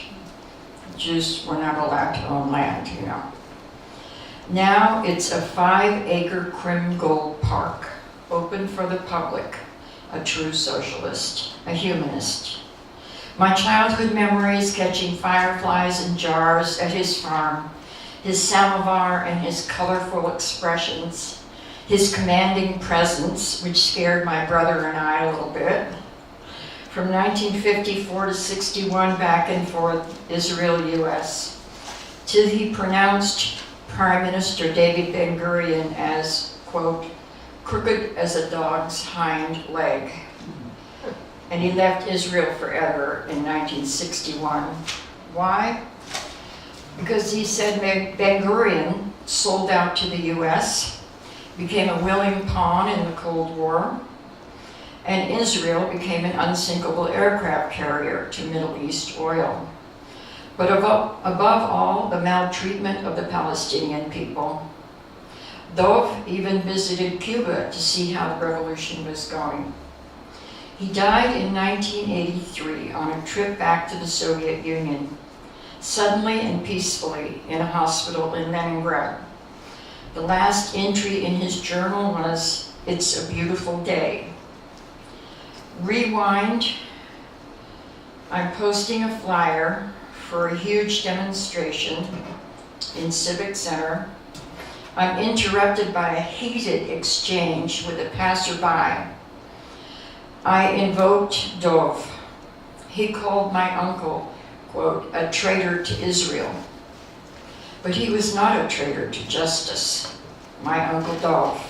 Speaker 7: Jews were not allowed to own land, you know. Now it's a 5-acre Krim Gold Park, open for the public, a true socialist, a humanist. My childhood memories catching fireflies in jars at his farm, his samovar and his colorful expressions, his commanding presence, which scared my brother and I a little bit. From 1954 to 61, back and forth, Israel, US, till he pronounced Prime Minister David Ben-Gurion as, quote, crooked as a dog's hind leg. And he left Israel forever in 1961. Why? Because he said Ben-Gurion sold out to the US, became a willing pawn in the Cold War, and Israel became an unsinkable aircraft carrier to Middle East oil. But above all, the maltreatment of the Palestinian people. Dov even visited Cuba to see how the revolution was going. He died in 1983 on a trip back to the Soviet Union, suddenly and peacefully in a hospital in Leningrad. The last entry in his journal was, "It's a beautiful day." Rewind, I'm posting a flyer for a huge demonstration in Civic Center. I'm interrupted by a heated exchange with a passerby. I invoked Dov. He called my uncle, quote, a traitor to Israel. But he was not a traitor to justice. My uncle Dov,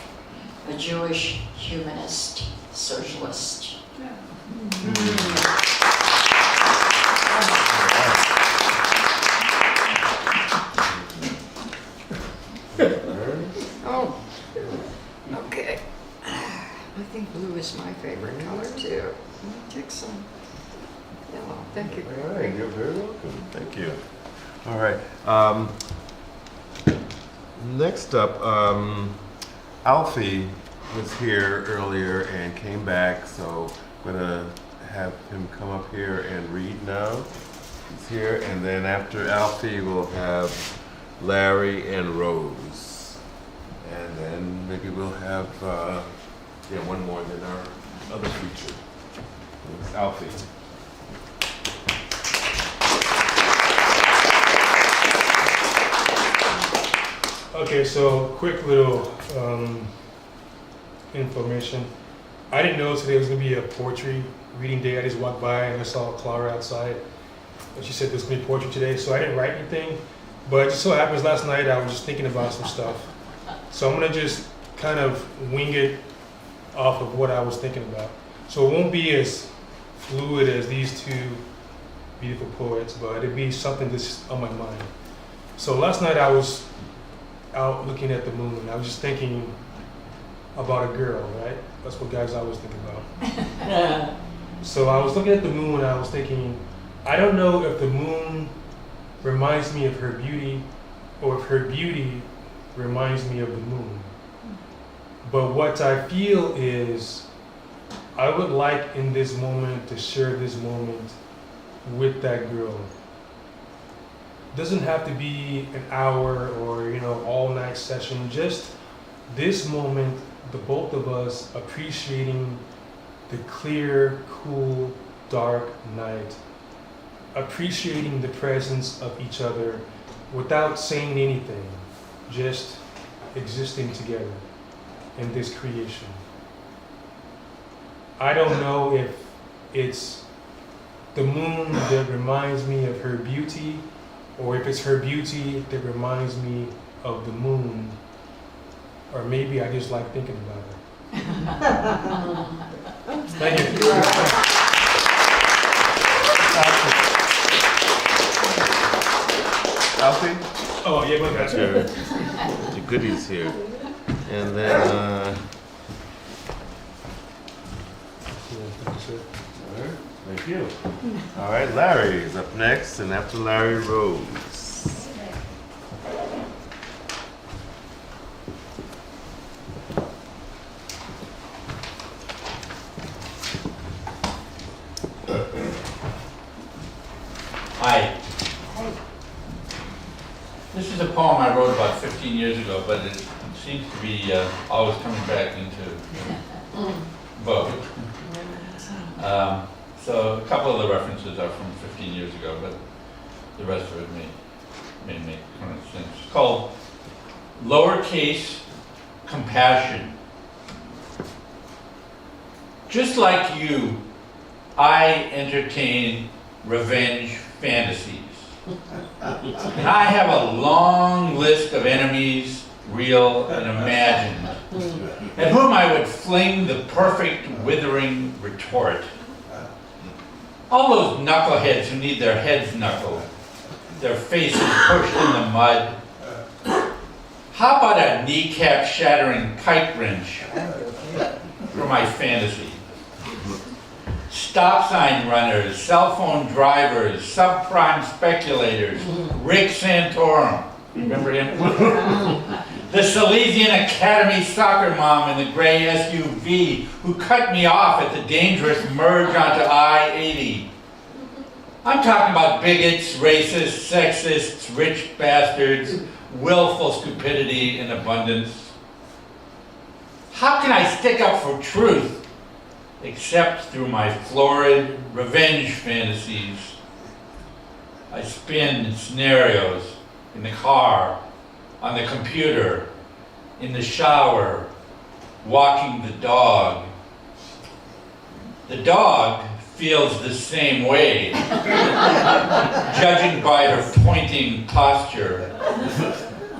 Speaker 7: a Jewish humanist, socialist. Oh, okay. I think blue is my favorite color too. Take some yellow. Thank you.
Speaker 2: All right, you're very welcome. Thank you. All right. Next up, Alfie was here earlier and came back, so I'm gonna have him come up here and read now. He's here, and then after Alfie, we'll have Larry and Rose, and then maybe we'll have one more than our other feature. It's Alfie.
Speaker 8: Okay, so quick little information. I didn't know today was gonna be a poetry reading day. I just walked by and I saw Clara outside, and she said there's gonna be poetry today. So I didn't write anything, but it just so happens last night I was just thinking about some stuff. So I'm gonna just kind of wing it off of what I was thinking about. So it won't be as fluid as these two beautiful poets, but it'll be something that's on my mind. So last night I was out looking at the moon, and I was just thinking about a girl, right? That's what guys always think about. So I was looking at the moon and I was thinking, I don't know if the moon reminds me of her beauty or if her beauty reminds me of the moon. But what I feel is I would like in this moment to share this moment with that girl. Doesn't have to be an hour or all night session. Just this moment, the both of us appreciating the clear, cool, dark night, appreciating the presence of each other without saying anything, just existing together in this creation. I don't know if it's the moon that reminds me of her beauty, or if it's her beauty that reminds me of the moon, or maybe I just like thinking about her. Thank you.
Speaker 2: Alfie?
Speaker 8: Oh, yeah, go
Speaker 2: Got
Speaker 8: ahead.
Speaker 2: your goodies here. And then, thank you. All right, Larry is up next, and after Larry, Rose.
Speaker 9: Hi. This is a poem I wrote about 15 years ago, but it seems to be always coming back into vogue. So a couple of the references are from 15 years ago, but the rest of it may make current sense. It's called Lowercase Compassion. Just like you, I entertain revenge fantasies. And I have a long list of enemies, real and imagined, at whom I would fling the perfect withering retort. All those knuckleheads who need their heads knuckled, their faces pushed in the mud. How about a kneecap shattering pipe wrench for my fantasy? Stop sign runners, cell phone drivers, subprime speculators, Rick Santorum, remember him? The Silesian Academy soccer mom in the gray SUV who cut me off at the dangerous merge onto I-80. I'm talking about bigots, racists, sexists, rich bastards, willful stupidity in abundance. How can I stick up for truth except through my florid revenge fantasies? I spin scenarios in the car, on the computer, in the shower, walking the dog. The dog feels the same way, judging by her pointing posture.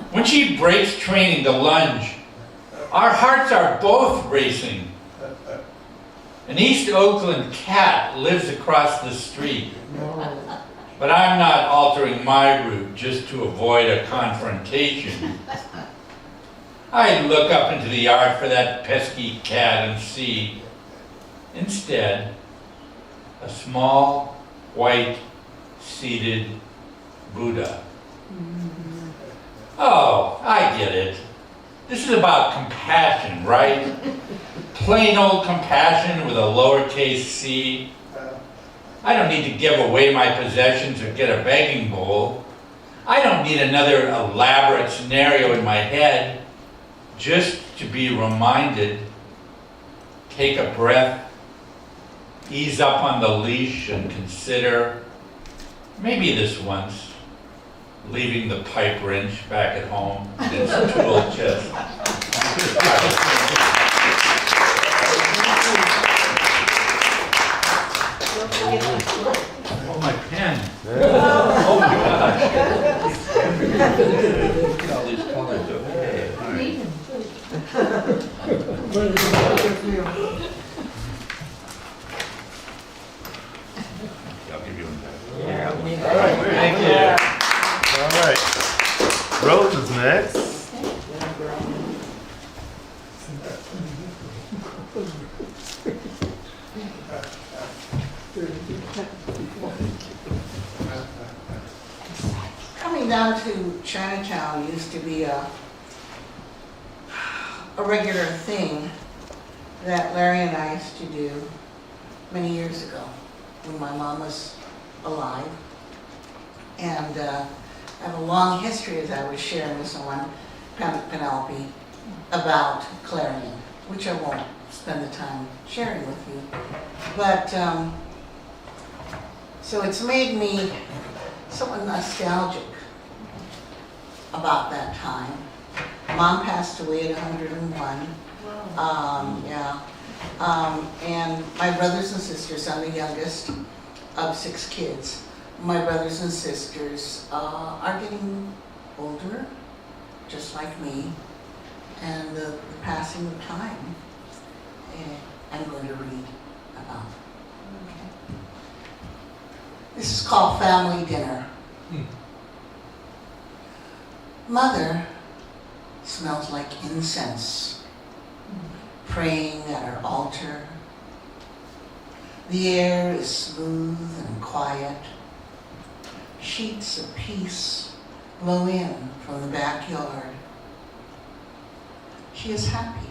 Speaker 9: When she breaks training to lunge, our hearts are both racing. An East Oakland cat lives across the street, but I'm not altering my route just to avoid a confrontation. I look up into the yard for that pesky cat and see, instead, a small, white, seated Buddha. Oh, I get it. This is about compassion, right? Plain old compassion with a lowercase c. I don't need to give away my possessions or get a begging bowl. I don't need another elaborate scenario in my head, just to be reminded. Take a breath, ease up on the leash and consider, maybe this once, leaving the pipe wrench back at home in its tool chest. Oh, my pen. Oh my gosh. Look at all these colors. Okay. All right. I'll give you one back.
Speaker 2: All right,
Speaker 9: Thank you.
Speaker 2: all right. Rose is next.
Speaker 10: Coming down to Chinatown used to be a a regular thing that Larry and I used to do many years ago when my mom was alive. And I have a long history, as I was sharing with someone, Penelope, about Clarion, which I won't spend the time sharing with you. But, so it's made me somewhat nostalgic about that time. Mom passed away at 101. And my brothers and sisters, I'm the youngest of 6 kids. My brothers and sisters are getting older, just like me, and the passing of time, I'm going to read about. Okay. This is called Family Dinner. Mother smells like incense, praying at her altar. The air is smooth and quiet. Sheets of peace blow in from the backyard. She is happy.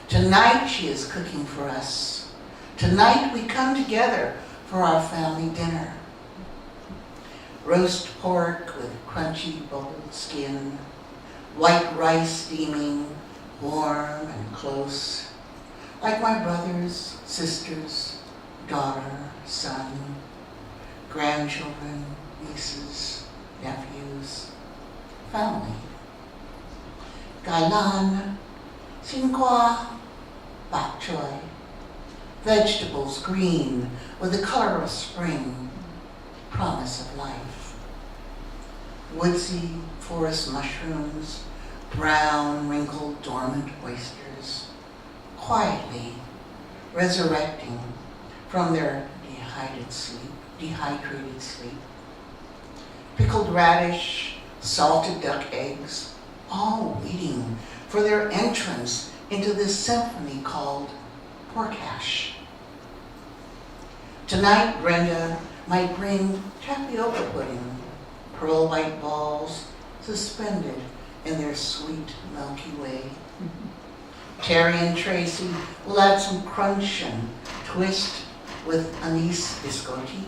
Speaker 10: Tonight she is cooking for us. Tonight we come together for our family dinner. Roast pork with crunchy bubbled skin, white rice steaming, warm and close, like my brothers, sisters, daughter, son, grandchildren, nieces, nephews, family. Gailan, xinhua, bok choy, vegetables green with the color of spring, promise of life. Woodsy forest mushrooms, brown, wrinkled, dormant oysters, quietly resurrecting from their dehydrated sleep. Pickled radish, salted duck eggs, all waiting for their entrance into this symphony called pork hash. Tonight, Brenda might bring tapioca pudding, pearl white balls suspended in their sweet Milky Way. Terry and Tracy will add some crunch and twist with anise biscotti.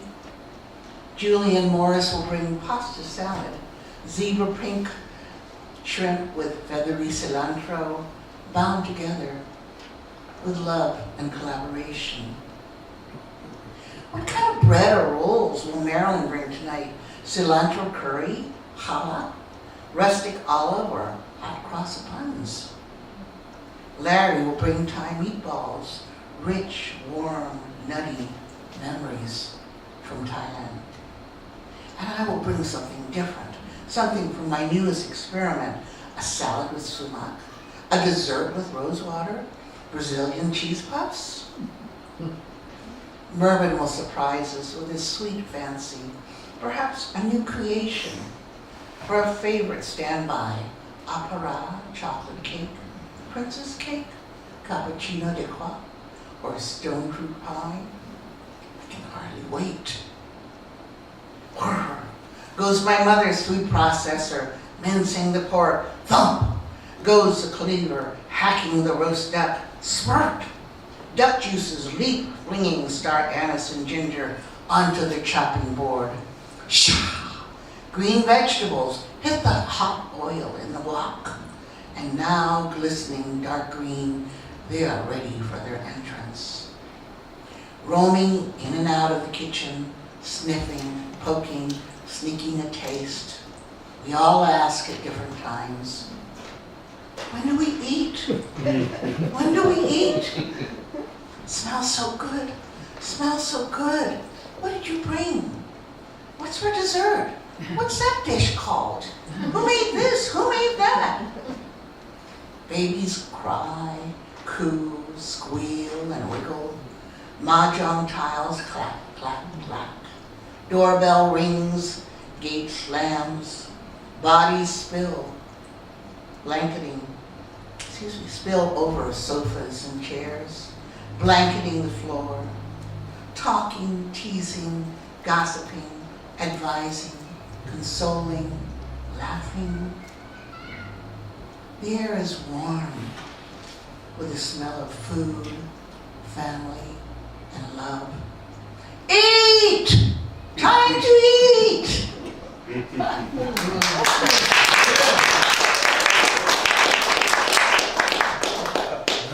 Speaker 10: Julie and Morris will bring pasta salad, zebra pink shrimp with feathery cilantro, bound together with love and collaboration. What kind of bread or rolls will Marilyn bring tonight? Cilantro curry, challah, rustic olive, or hot cross buns? Larry will bring Thai meatballs, rich, warm, nutty memories from Thailand. And I will bring something different, something from my newest experiment, a salad with sumac, a dessert with rosewater, Brazilian cheese puffs. Mervyn will surprise us with his sweet fancy, perhaps a new creation for a favorite standby, apara, chocolate cake, princess cake, cappuccino de croix, or stone fruit pie. I can hardly wait. Whirr goes my mother's food processor, mincing the pork. Thump goes the cleaver, hacking the roast duck. Smirk! Duck juices leap, flinging star anise and ginger onto the chopping board. Shah! Green vegetables hit the hot oil in the wok. And now, glistening dark green, they are ready for their entrance. Roaming in and out of the kitchen, sniffing, poking, sneaking a taste. We all ask at different times, when do we eat? When do we eat? Smells so good. Smells so good. What did you bring? What's for dessert? What's that dish called? Who made this? Who made that? Babies cry, coo, squeal, and wiggle. Mahjong tiles clack, clack, clack. Doorbell rings, gate slams. Bodies spill over sofas and chairs, blanketing the floor, talking, teasing, gossiping, advising, consoling, laughing. The air is warm with the smell of food, family, and love. Eat! Time to eat!
Speaker 8: I'm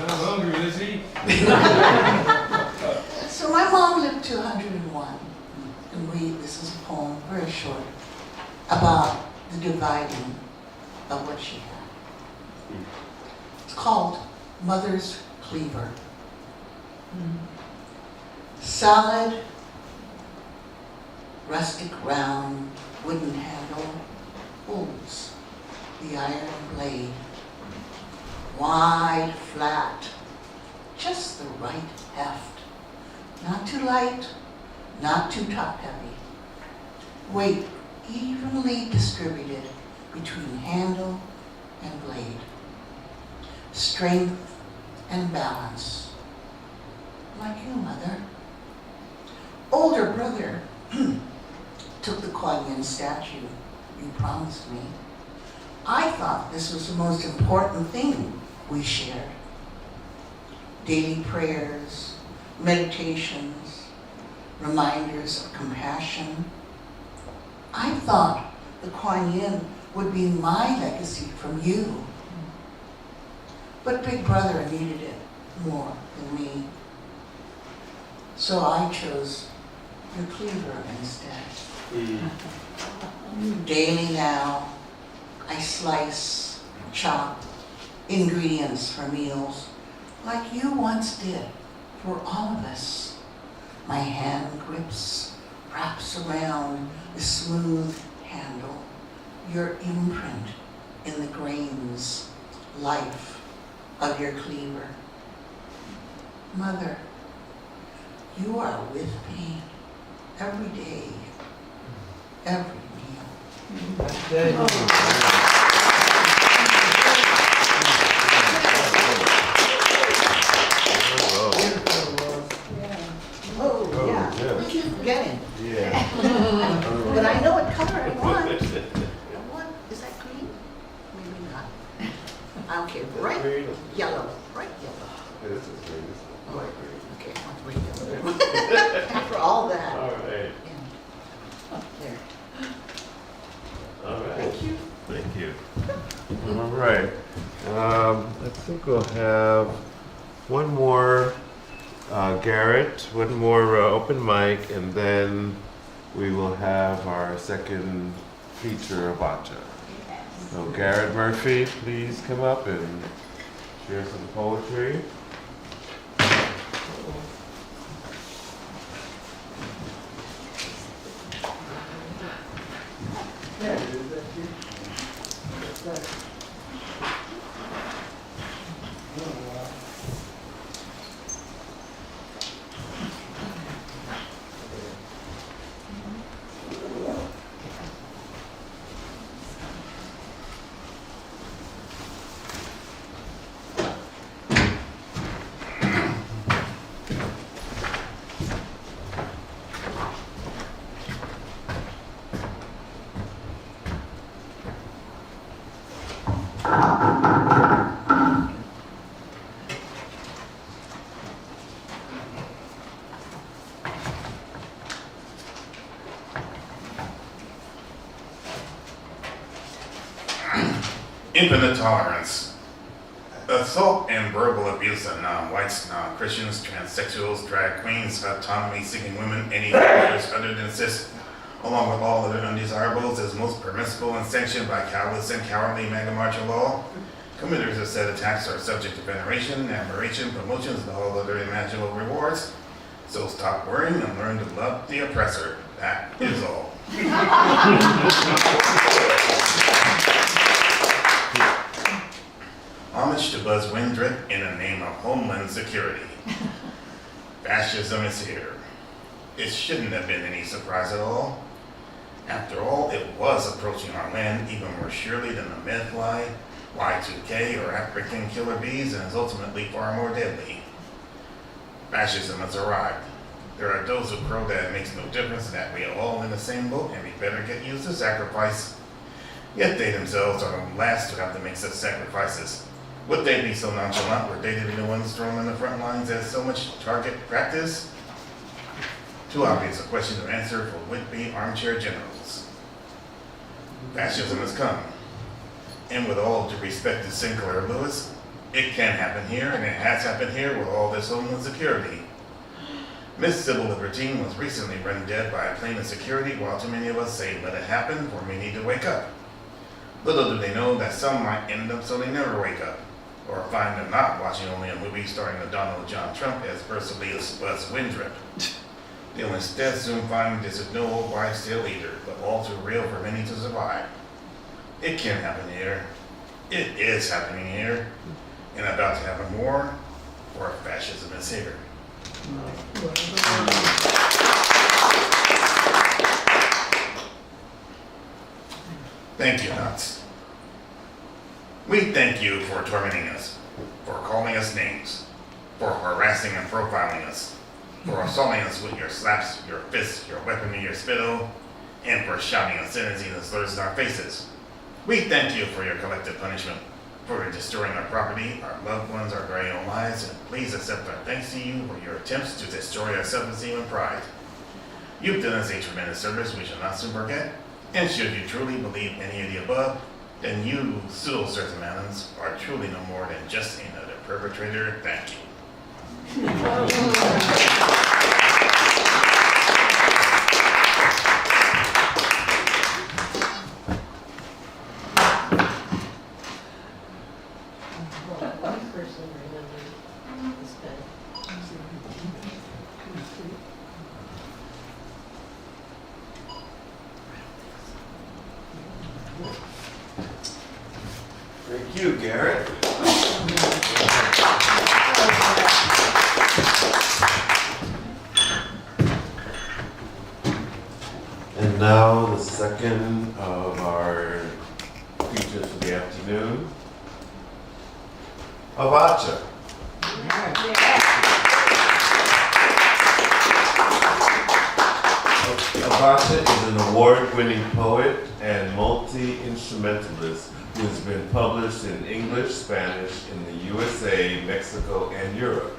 Speaker 8: hungry, Lizzie.
Speaker 10: So my mom lived to 101, and this is a poem, very short, about the dividing of what she had. It's called Mother's Cleaver. Solid, rustic round, wooden handle holds the iron blade. Wide, flat, just the right heft. Not too light, not too top heavy. Weight evenly distributed between handle and blade. Strength and balance. Like you, Mother. Older brother took the Kuan Yin statue you promised me. I thought this was the most important thing we shared. Daily prayers, meditations, reminders of compassion. I thought the Kuan Yin would be my legacy from you. But Big Brother needed it more than me. So I chose your cleaver instead. Daily now, I slice, chop ingredients for meals like you once did for all of us. My hand grips, wraps around the smooth handle, your imprint in the grains, life of your cleaver. Mother, you are with me every day, every meal. Oh, yeah. We keep forgetting.
Speaker 2: Yeah.
Speaker 10: But I know what color I want. Is that green? Maybe not. Okay, bright yellow, bright yellow.
Speaker 2: This is green. This is light green.
Speaker 10: Okay, I'll bright yellow. After all that.
Speaker 2: All right.
Speaker 10: Yeah. There.
Speaker 2: All right.
Speaker 10: Thank you.
Speaker 2: Thank you. All right. I think we'll have one more Garrett, one more open mic, and then we will have our second feature of Acha. So Garrett Murphy, please come up and share some poetry.
Speaker 11: Infinite tolerance. Assault and verbal abuse of non-whites, non-Christians, transsexuals, drag queens, autonomy-seeking women, any factors other than cis, along with all other undesirables, is most permissible and sanctioned by callous and cowardly MAGA martial law. Committers of said attacks are subject to veneration, admiration, promotions, and all other imaginable rewards. So stop worrying and learn to love the oppressor. That is all. Homage to Buzz Windrip in the name of Homeland Security. Fascism is here. It shouldn't have been any surprise at all. After all, it was approaching our land even more surely than the myth lie, Y2K or African killer bees, and is ultimately far more deadly. Fascism has arrived. There are those who crow that it makes no difference and that we are all in the same boat and we better get used to sacrifice. Yet they themselves are the last to have to make such sacrifices. Would they be so nonchalant were they to be the ones thrown on the front lines as so much target practice? Too obvious a question to answer for would-be armchair generals. Fascism has come. And with all due respect to Sinclair Lewis, it can happen here, and it has happened here with all this homeland security. Miss Sybil Libertine was recently run dead by a plane of security, while too many of us say, let it happen, for we need to wake up. Little do they know that some might end up so they never wake up, or find them not watching only a movie starring the Donald John Trump as Ursula Buzz Windrip. They'll instead soon find this is no old wives' tale either, but all too real for many to survive. It can happen here. It is happening here, and about to happen more, for fascism is here. Thank you, Nuts. We thank you for tormenting us, for calling us names, for harassing and profiling us, for assaulting us with your slaps, your fists, your weapon, and your spittle, and for shouting obscenities and slurs in our faces. We thank you for your collective punishment, for destroying our property, our loved ones, our very own lives, and please accept our thanks to you for your attempts to destroy our self-esteem and pride. You've done us a tremendous service we shall not soon forget, and should you truly believe any of the above, then you, pseudo-certimanans, are truly no more than just another perpetrator. Thank you.
Speaker 2: Thank you, Garrett. And now the second of our features for the afternoon, Avacha. Avacha is an award-winning poet and multi-instrumentalist who has been published in English, Spanish, in the USA, Mexico, and Europe.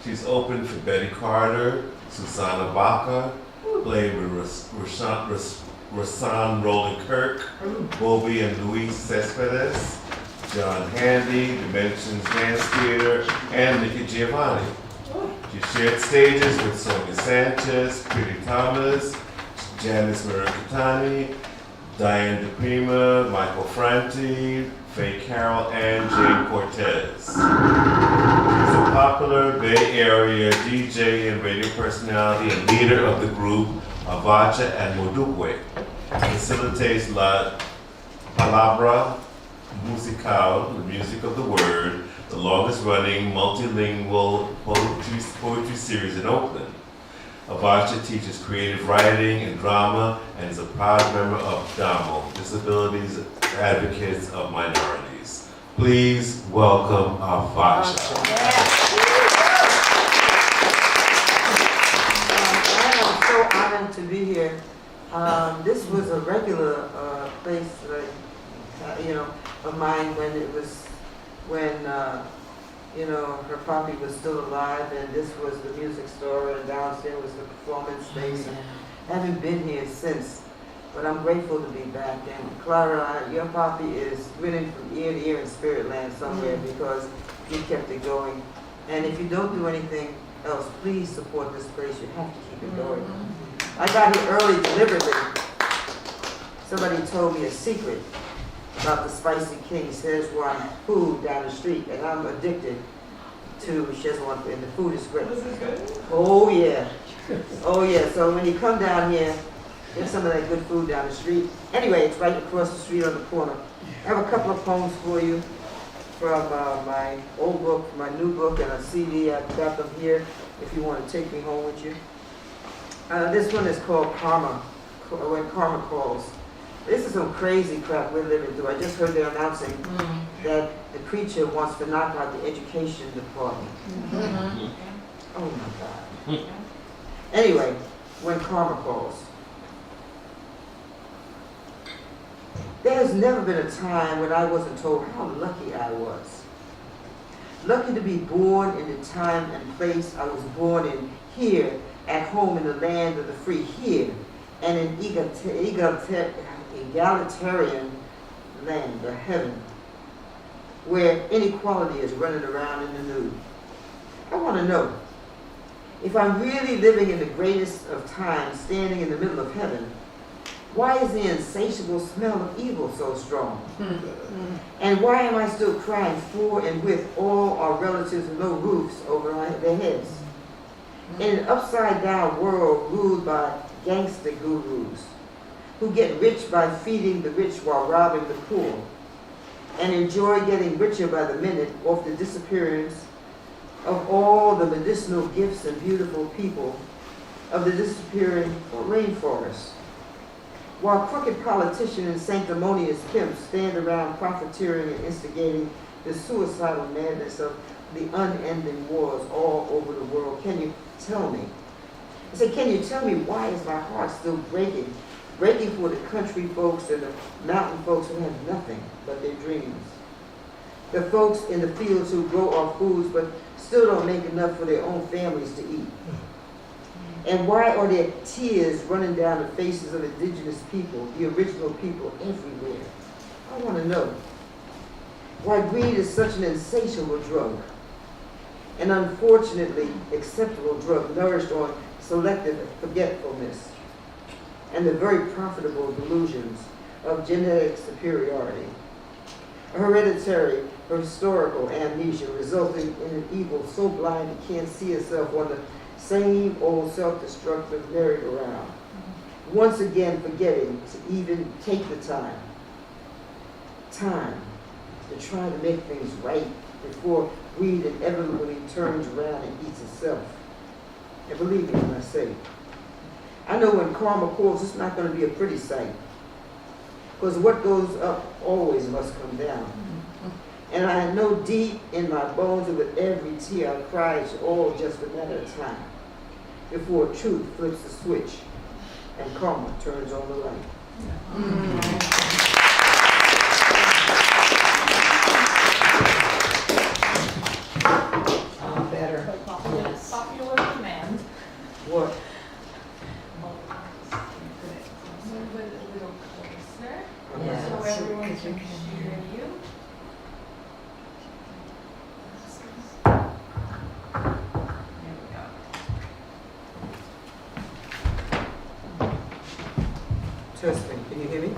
Speaker 2: She's opened for Betty Carter, Susanna Baca, played with Rasan Roland Kirk, Bobby and Luis Cespedes, John Handy, Dimensions Dance Theater, and Nikki Giovanni. She shared stages with Sonia Sanchez, Pretty Thomas, Janice Mercatani, Diane DePrima, Michael Franti, Faye Carroll, and Jane Cortez. She's a popular Bay Area DJ and radio personality and leader of the group Avacha and Moduque. Facilitates La Palabra Musical, the music of the word, the longest running multilingual poetry series in Oakland. Avacha teaches creative writing and drama and is a proud member of DAMO, Disabilities Advocates of Minorities. Please welcome Avacha.
Speaker 12: I am so honored to be here. This was a regular place, of mine when her poppy was still alive, and this was the music store, and downstairs was the performance space. And I haven't been here since, but I'm grateful to be back. And Clara, your poppy is grinning from ear to ear in spirit land somewhere because you kept it going. And if you don't do anything else, please support this place. You have to keep it going. I got here early deliberately. Somebody told me a secret about the Spicy King Szechuan food down the street, and I'm addicted to Szechuan food, and the food is great.
Speaker 3: Was it good?
Speaker 12: Oh yeah, oh yeah. So when you come down here, get some of that good food down the street. Anyway, it's right across the street on the corner. I have a couple of poems for you from my old book, my new book, and a CD. I've got them here if you want to take me home with you. This one is called Karma, When Karma Calls. This is some crazy crap we're living through. I just heard they're announcing that the preacher wants to knock out the education department. Oh my God. Anyway, when karma calls. There has never been a time when I wasn't told how lucky I was. Lucky to be born in the time and place I was born in, here, at home in the land of the free, here, and in egalitarian land, or heaven, where inequality is running around in the nude. I want to know, if I'm really living in the greatest of times, standing in the middle of heaven, why is the insatiable smell of evil so strong? And why am I still crying for and with all our relatives with no roofs over their heads? In an upside-down world ruled by gangster gurus who get rich by feeding the rich while robbing the poor, and enjoy getting richer by the minute off the disappearance of all the medicinal gifts and beautiful people of the disappearing rainforest, while crooked politicians and sanctimonious pimps stand around profiteering and instigating the suicidal madness of the unending wars all over the world. Can you tell me? I said, can you tell me why is my heart still breaking? Breaking for the country folks and the mountain folks who have nothing but their dreams. The folks in the fields who grow our foods but still don't make enough for their own families to eat. And why are there tears running down the faces of indigenous people, the original people everywhere? I want to know why greed is such an insatiable drug, an unfortunately acceptable drug nourished on selective forgetfulness and the very profitable delusions of genetic superiority, a hereditary or historical amnesia resulting in an evil so blind it can't see itself on the same old self-destructive merry-go-round, once again forgetting to even take the time to try to make things right before greed inevitably turns around and eats itself. And believe me when I say, I know when karma calls, it's not going to be a pretty sight, because what goes up always must come down. And I know deep in my bones that with every tear I cry, it's all just a matter of time before truth flips the switch and karma turns on the light.
Speaker 7: Better.
Speaker 4: Popular demand.
Speaker 12: What?
Speaker 13: Move it a little closer,
Speaker 7: Yeah.
Speaker 13: so everyone can hear you. There we go.
Speaker 12: Testing. Can you hear me?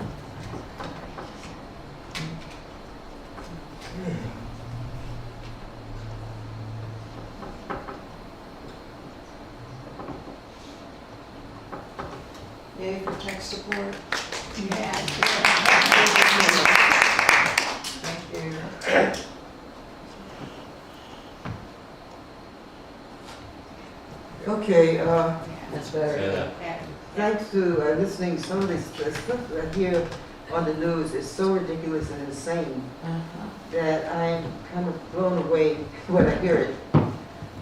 Speaker 7: Yay for tech support.
Speaker 4: Yeah.
Speaker 7: Thank you.
Speaker 12: Okay,
Speaker 7: That's better.
Speaker 12: thanks to listening, some of this stuff I hear on the news is so ridiculous and insane that I'm kind of blown away when I hear it.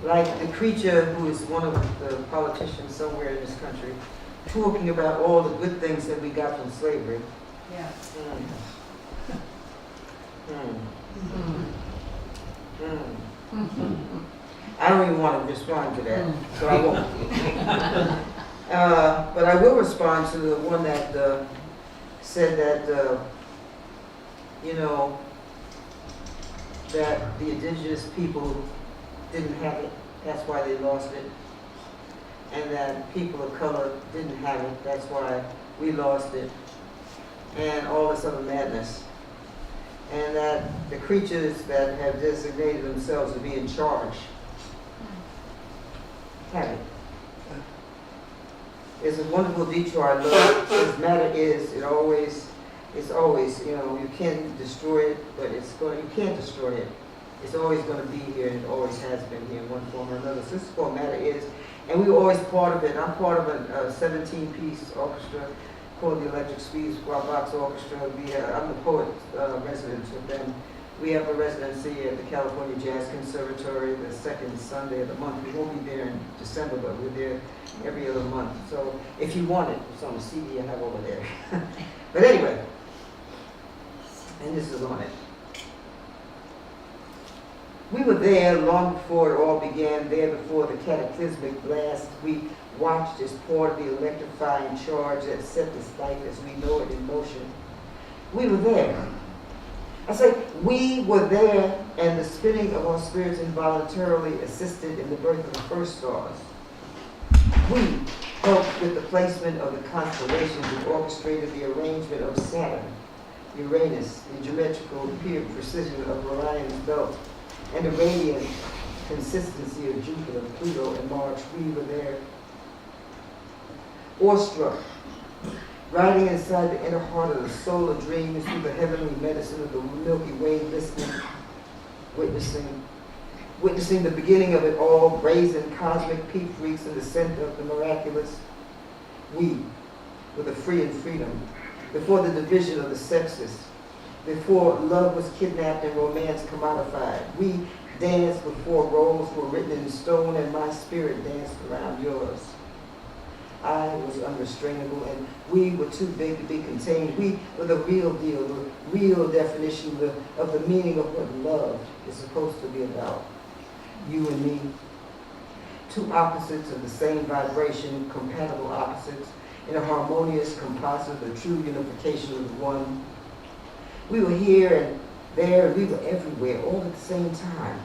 Speaker 12: Like the creature who is one of the politicians somewhere in this country, talking about all the good things that we got from slavery.
Speaker 13: Yeah.
Speaker 12: I don't even want to respond to that, so I won't. But I will respond to the one that said that, you know, that the indigenous people didn't have it, that's why they lost it. And that people of color didn't have it, that's why we lost it. And all this other madness. And that the creatures that have designated themselves to be in charge have it. It's a wonderful detour I love. This matter is, it's always, you know, you can destroy it, but you can't destroy it. It's always going to be here, and it always has been here in one form or another. So this is what matter is, and we were always part of it. I'm part of a 17-piece orchestra called the Electric Speed Squad Box Orchestra. I'm the poet resident with them. We have a residency at the California Jazz Conservatory the second Sunday of the month. We won't be there in December, but we're there every other month. So if you want it, it's on the CD I have over there. But anyway, And this is on it. We were there long before it all began, there before the cataclysmic blast. We watched as part of the electrifying charge that set this life as we know it in motion. We were there. I say, we were there, and the spinning of our spirits involuntarily assisted in the birth of the first stars. We helped with the placement of the constellations and orchestrated the arrangement of Saturn, Uranus, the geometrical precision of Orion's belt, and the radiant consistency of Jupiter, Pluto, and Mars. We were there. Awestruck, riding inside the inner heart of the solar dreams through the heavenly medicine of the Milky Way, listening, witnessing the beginning of it all, brazen cosmic peak freaks in the center of the miraculous. We were the free and freedom, before the division of the sexes, before love was kidnapped and romance commodified. We danced before roles were written in stone and my spirit danced around yours. I was unrestrainable and we were too big to be contained. We were the real deal, the real definition of the meaning of what love is supposed to be about. You and me, two opposites of the same vibration, compatible opposites, in a harmonious composite, the true unification of the one. We were here and there, and we were everywhere, all at the same time.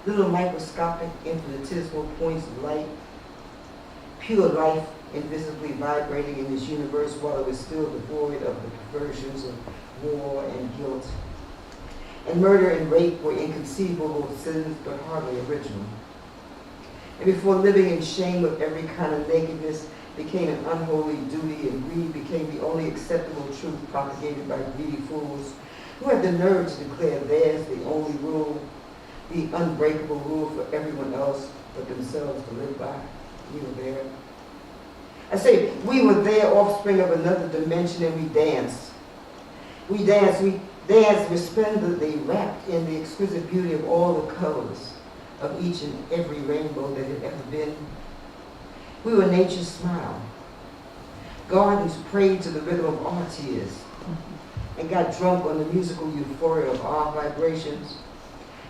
Speaker 12: Little microscopic, infinitesimal points of light, pure life invisibly vibrating in this universe while it was still devoid of the perversions of war and guilt. And murder and rape were inconceivable sins, but hardly original. And before living in shame of every kind of nakedness became an unholy duty, and greed became the only acceptable truth propagated by greedy fools who had the nerve to declare theirs the only rule, the unbreakable rule for everyone else but themselves to live by. We were there. I say, we were there, offspring of another dimension, and we danced. We danced resplendently, wrapped in the exquisite beauty of all the colors of each and every rainbow that had ever been. We were nature's smile. Gardens prayed to the rhythm of our tears and got drunk on the musical euphoria of our vibrations.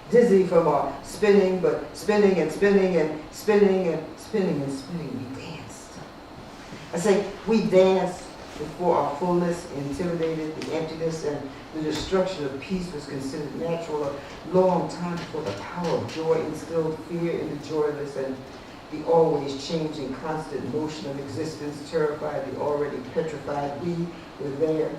Speaker 12: Dizzy from our spinning, but spinning and spinning and spinning and spinning and spinning, we danced. I say, we danced before our fullness intimidated the emptiness, and the destruction of peace was considered natural a long time before the power of joy instilled fear in the joyless, and the always changing constant motion of existence terrified the already petrified. We were there.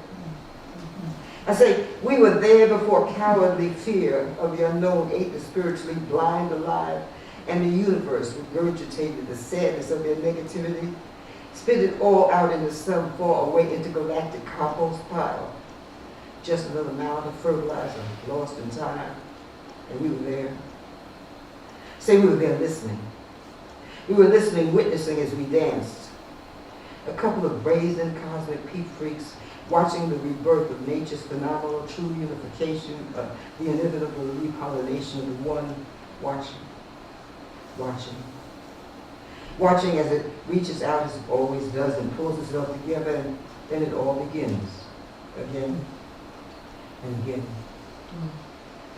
Speaker 12: I say, we were there before cowardly fear of the unknown ate the spiritually blind alive, and the universe regurgitated the sadness of their negativity, spit it all out into some far away intergalactic compost pile. Just another mound of fertilizer lost in time, and we were there. Say, we were there listening. We were listening, witnessing as we danced. A couple of brazen cosmic peep freaks watching the rebirth of nature's phenomenal true unification, the inevitable repollination of the one, watching as it reaches out as it always does and pulls itself together, and then it all begins again and again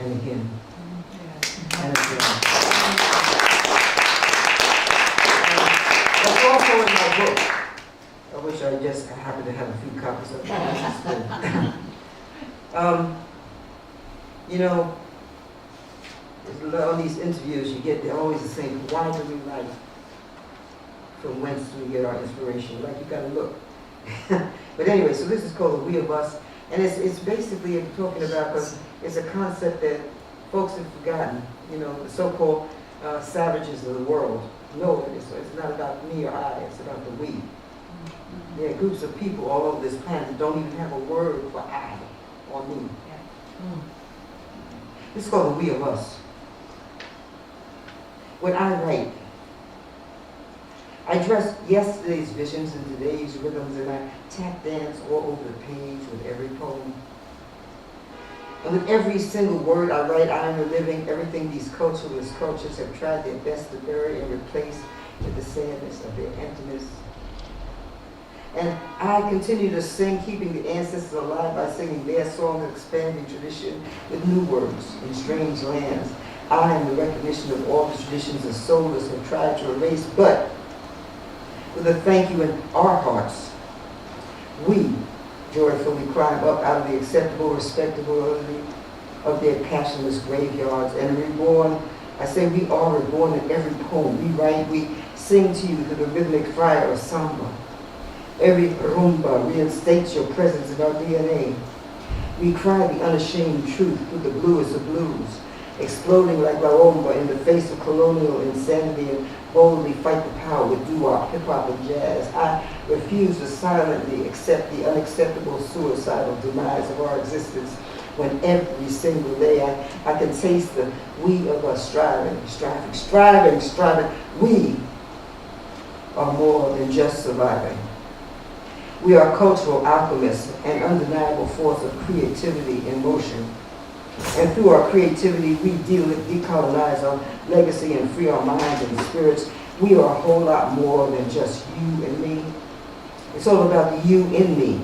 Speaker 12: and again and again. That's also in my book. I wish I just happened to have a few copies of it. You know, all these interviews you get, they're always the same. Why do we like? From whence do we get our inspiration? Like, you gotta look. But anyway, so this is called The We of Us, and it's basically talking about, because it's a concept that folks have forgotten. You know, the so-called savages of the world know it. It's not about me or I, it's about the we. There are groups of people all over this planet that don't even have a word for I or me. It's called The We of Us. When I write, I dress yesterday's visions in today's rhythms, and I tap dance all over the page with every poem. And with every single word I write, I am reliving everything these cultureless cultures have tried their best to bury and replace with the sadness of their emptiness. And I continue to sing, keeping the ancestors alive by singing their song and expanding tradition with new words in strange lands. I am the recognition of all the traditions and souls have tried to erase, but with a thank you in our hearts, we joyfully climb up out of the acceptable respectability of their passionless graveyards and reborn. I say we are reborn in every poem we write. We sing to you through the rhythmic fire of samba. Every rumba reinstates your presence in our DNA. We cry the unashamed truth through the bluest of blues, exploding like La Rumba in the face of colonial insanity and boldly fight the power with doo-wop, hip-hop, and jazz. I refuse to silently accept the unacceptable suicidal demise of our existence when every single day I can taste the we of us striving. We are more than just surviving. We are cultural alchemists, an undeniable force of creativity in motion. And through our creativity, we decolonize our legacy and free our minds and spirits. We are a whole lot more than just you and me. It's all about the you in me.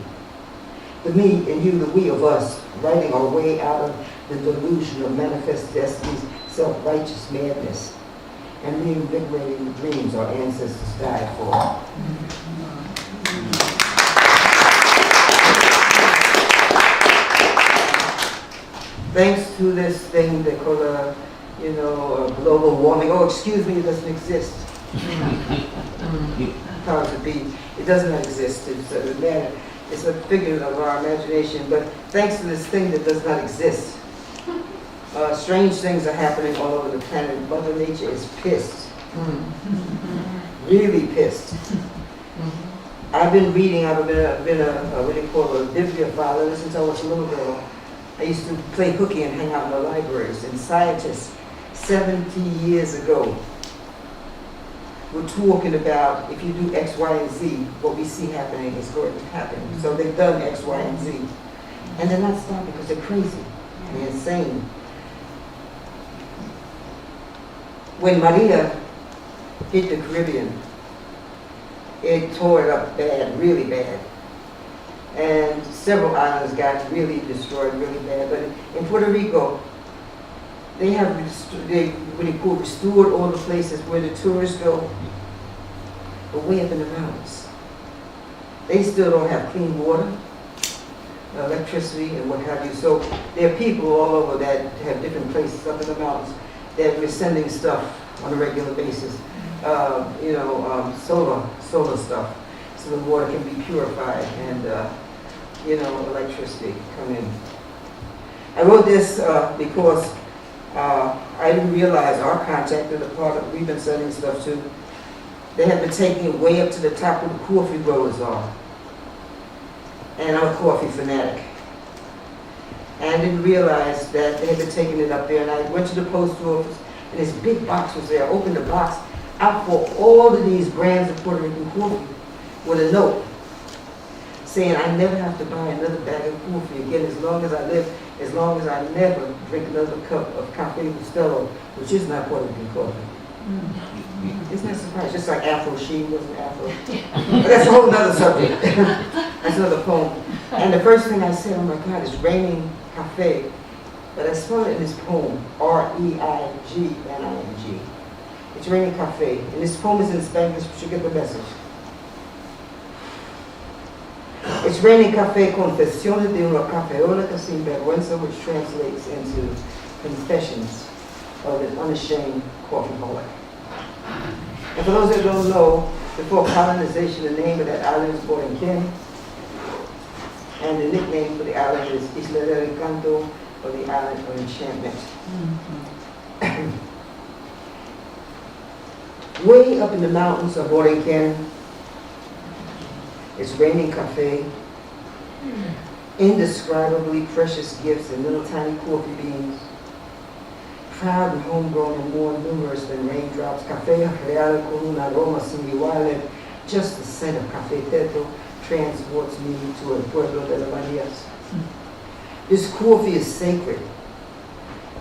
Speaker 12: The me and you, the we of us, writing our way out of the delusion of manifest destiny's self-righteous madness and reinvigorating the dreams our ancestors died for. Thanks to this thing they call global warming. Oh, excuse me, it doesn't exist. Powers that be, it does not exist. It's a figure of our imagination. But thanks to this thing that does not exist, strange things are happening all over the planet. Mother Nature is pissed, really pissed. I've been reading. I've been a what do you call a bibliophile ever since I was a little girl. I used to play hooky and hang out in the libraries, and scientists 70 years ago were talking about if you do X, Y, and Z, what we see happening is going to happen. So they've done X, Y, and Z. And they're not stopping because they're crazy. They're insane. When Maria hit the Caribbean, it tore it up bad, really bad. And several islands got really destroyed really bad. But in Puerto Rico, they have restored all the places where the tourists go, but way up in the mountains. They still don't have clean water, electricity, and what have you. So there are people all over that have different places up in the mountains that we're sending stuff on a regular basis, solar stuff, so the water can be purified and electricity come in. I wrote this because I didn't realize our contact in the part that we've been sending stuff to, they have been taking it way up to the top where the coffee growers are. And I'm a coffee fanatic. And I didn't realize that they had been taking it up there. And I went to the post office, and this big box was there. I opened the box out for all of these brands of Puerto Rican coffee with a note saying I never have to buy another bag of coffee again as long as I live, as long as I never drink another cup of Café Bustelo, which is not Puerto Rican coffee. Isn't that surprising? Just like Afro Sheen wasn't Afro. But that's a whole other subject. That's another poem. And the first thing I said, oh my God, it's raining cafe. But I spelled it in this poem, R-E-I-G-N-I-N-G. It's raining cafe. And this poem is in Spanish, but you get the message. It's raining café, confesiones de una cafeólica sin vergüenza, which translates into confessions of an unashamed coffeeholic. And for those that don't know, before colonization, the name of that island is Borinquen, and the nickname for the island is Isla del Encanto, or the island of enchantment. Way up in the mountains of Borinquen, it's raining cafe, indescribably precious gifts and little tiny coffee beans, proud and homegrown and more numerous than raindrops. Café real con un aroma sin igual. Just the scent of Café Teto transports me to el pueblo de las Marías. This coffee is sacred,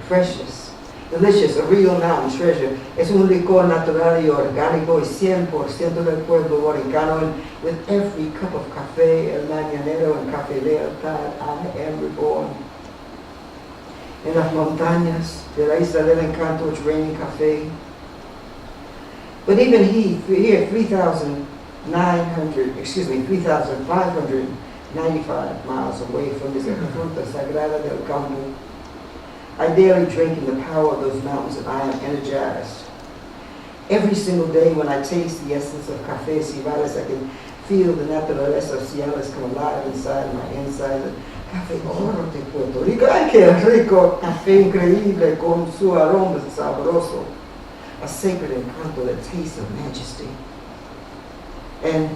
Speaker 12: precious, Delicious, a real mountain treasure. Es un licor natural y orgánico y 100% del pueblo boricano. With every cup of café, el mañanero and café lealtad, I am reborn. En las montañas de la isla del encanto, it's raining café. But even here, 3,595 miles away from this fruta sagrada del campo, I daily drink in the power of those mountains and I am energized. Every single day when I taste the essence of café Cibalas, I can feel the naturaleza of Cialis come alive inside my inside. Café oro de Puerto Rico, ay que rico, café increíble con su aroma sabroso. A sacred encanto that tastes of majesty. And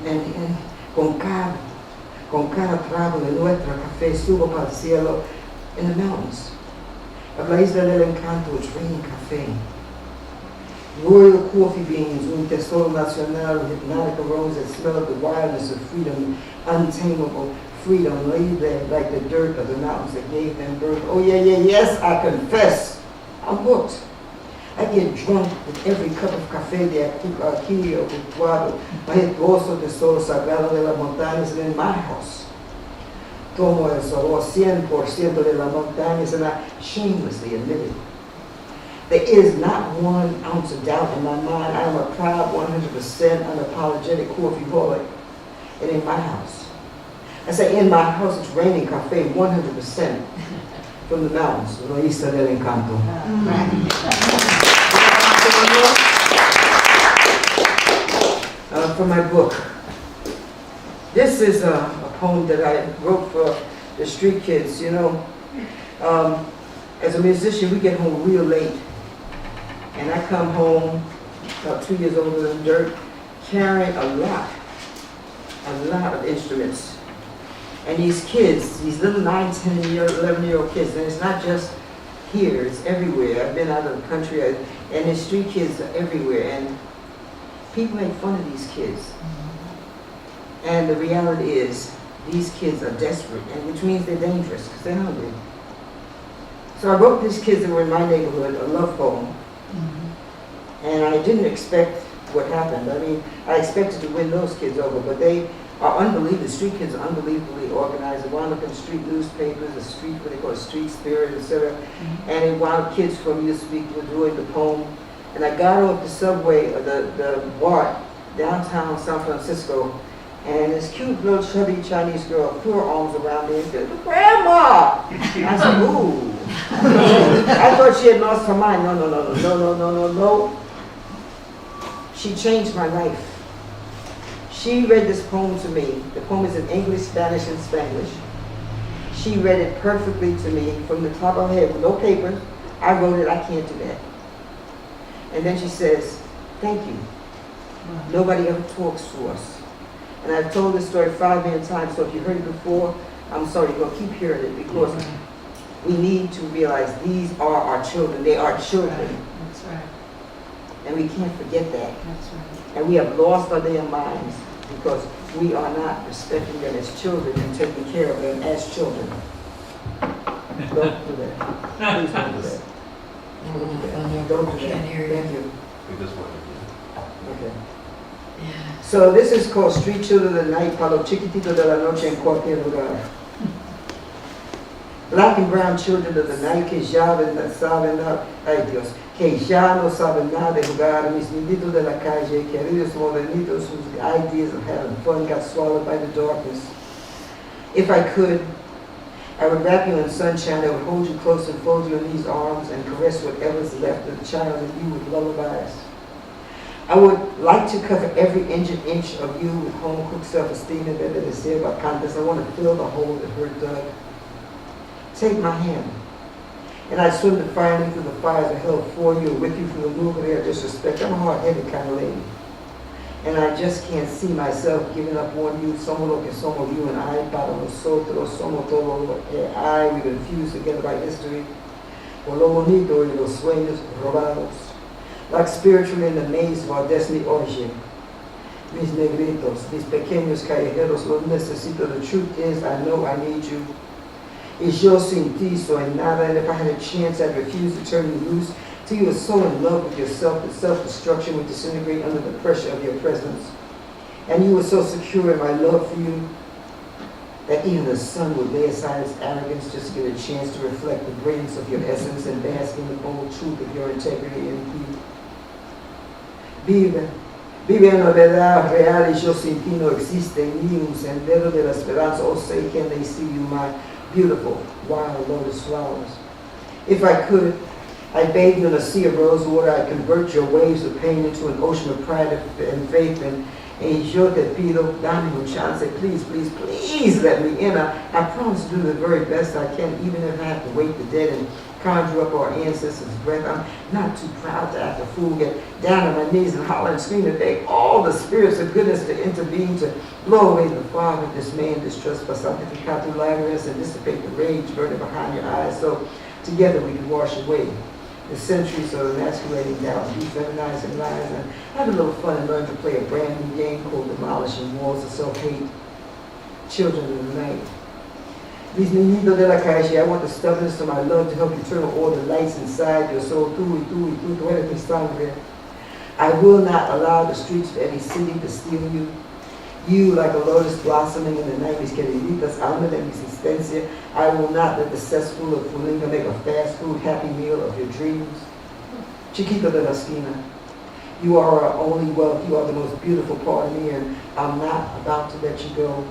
Speaker 12: con cada trago de nuestro café subo para el cielo in the mountains. Of la isla del encanto, it's raining café. Royal coffee beans, un tesoro nacional with hypnotic aromas that smell of the wildness of freedom, untamable freedom, libre like the dirt of the mountains that gave them birth. Oh yeah, yes, I confess, I'm hooked. I get drunk with every cup of café de aquí o Utuado, majestuoso tesoro sagrado de las montañas in my house. Tomo el sabor 100% de las montañas, and I shamelessly admit it. There is not 1 ounce of doubt in my mind. I am a proud 100% unapologetic coffee boy. And in my house, I say in my house it's raining café 100% from the mountains, La Isla del Encanto. For my book. This is a poem that I wrote for the street kids, you know. As a musician, we get home real late. And I come home, about 2 years older than Dirk, carrying a lot of instruments. And these kids, these little 9, 10, 11-year-old kids, and it's not just here, it's everywhere. I've been out of the country, and the street kids are everywhere. And people make fun of these kids. And the reality is, these kids are desperate, and which means they're dangerous, because they're hungry. So I wrote these kids that were in my neighborhood a love poem. And I didn't expect what happened. I mean, I expected to win those kids over, but they are unbelievable. The street kids are unbelievably organized. They wound up in street newspapers, the street, what they call street spirit, etc. And they wound up kids from Youth Speak were doing the poem. And I got off the subway, the BART, downtown San Francisco, and this cute little chubby Chinese girl threw her arms around me and said, "Grandma!" I said, "Ooh." I thought she had lost her mind. No. She changed my life. She read this poem to me. The poem is in English, Spanish, and Spanglish. She read it perfectly to me from the top of her head with no paper. I wrote it, I can't do that. And then she says, "Thank you. Nobody ever talks to us." And I've told this story 5 million times, so if you heard it before, I'm sorry, you're going to keep hearing it, because we need to realize these are our children. They are children.
Speaker 3: That's right.
Speaker 12: And we can't forget that.
Speaker 3: That's right.
Speaker 12: And we have lost our damn minds because we are not respecting them as children and taking care of them as children. Don't do that. Please don't do that. Don't do that. Don't do that. Thank you.
Speaker 2: We just want to
Speaker 12: Okay. So this is called Street Children of the Night, para los chiquititos de la noche en cualquier lugar. Black and brown children of the night que ya saben nada, ay Dios, que ya no saben nada de jugar, mis niñitos de la calle, queridos modernitos whose ideas of having fun got swallowed by the darkness. If I could, I would wrap you in sunshine, I would hold you close and fold you in these arms and caress whatever's left of the child in you with lullabies. I would like to cover every inch of you with home-cooked self-esteem and better deseo vacantes. I want to fill the hole that hurt dug. Take my hand, and I swim the fire through the fires of hell for you, with you through the movement of disrespect. I'm a hard-headed kind of lady, and I just can't see myself giving up on you. Somos lo que somos, you and I, para nosotros, somos todo lo que hay. We've been fused together by history, por lo bonito y los sueños robados. Like spiritually in the maze of our destiny origin. Mis negritos, mis pequeños callejeros, los necesito. The truth is, I know I need you. It's yo sin ti, so I nada, and if I had a chance, I'd refuse to turn you loose till you are so in love with yourself that self-destruction would disintegrate under the pressure of your presence. And you were so secure in my love for you that even the sun would lay aside its arrogance just to get a chance to reflect the brilliance of your essence and bask in the bold truth of your integrity and beauty. Vive en la verdad real y yo sin ti no existe ni un sendero de la esperanza. Oh, say can they see you, my beautiful wild lotus flowers. If I could, I'd bathe you in a sea of rose water. I'd convert your waves of pain into an ocean of pride and faith. And yo te pido, dame un chance. Please, please, please let me in. I promise to do the very best I can, even if I have to wake the dead and conjure up our ancestors' breath. I'm not too proud to act a fool, get down on my knees and holler and scream and beg all the spirits of goodness to intervene, to blow away the fog of dismay and distrust, pacificate tu lágrimas, and dissipate the rage burning behind your eyes, so together we can wash away the centuries of emasculating doubt, defeminizing lies, and have a little fun and learn to play a brand new game called Demolishing Walls of Self-Hate. Children of the night. Mis niñitos de la calle, I want the stubbornness of my love to help you turn on all the lights inside your soul. Tú eres mi sangre. I will not allow the streets of any city to steal you. You, like a lotus blossoming in the night, mis queriditas, alma de mi existencia. I will not let the cesspool of Fulinga make a fast food happy meal of your dreams. Chiquito de la esquina, you are our only wealth. You are the most beautiful part of me, and I'm not about to let you go.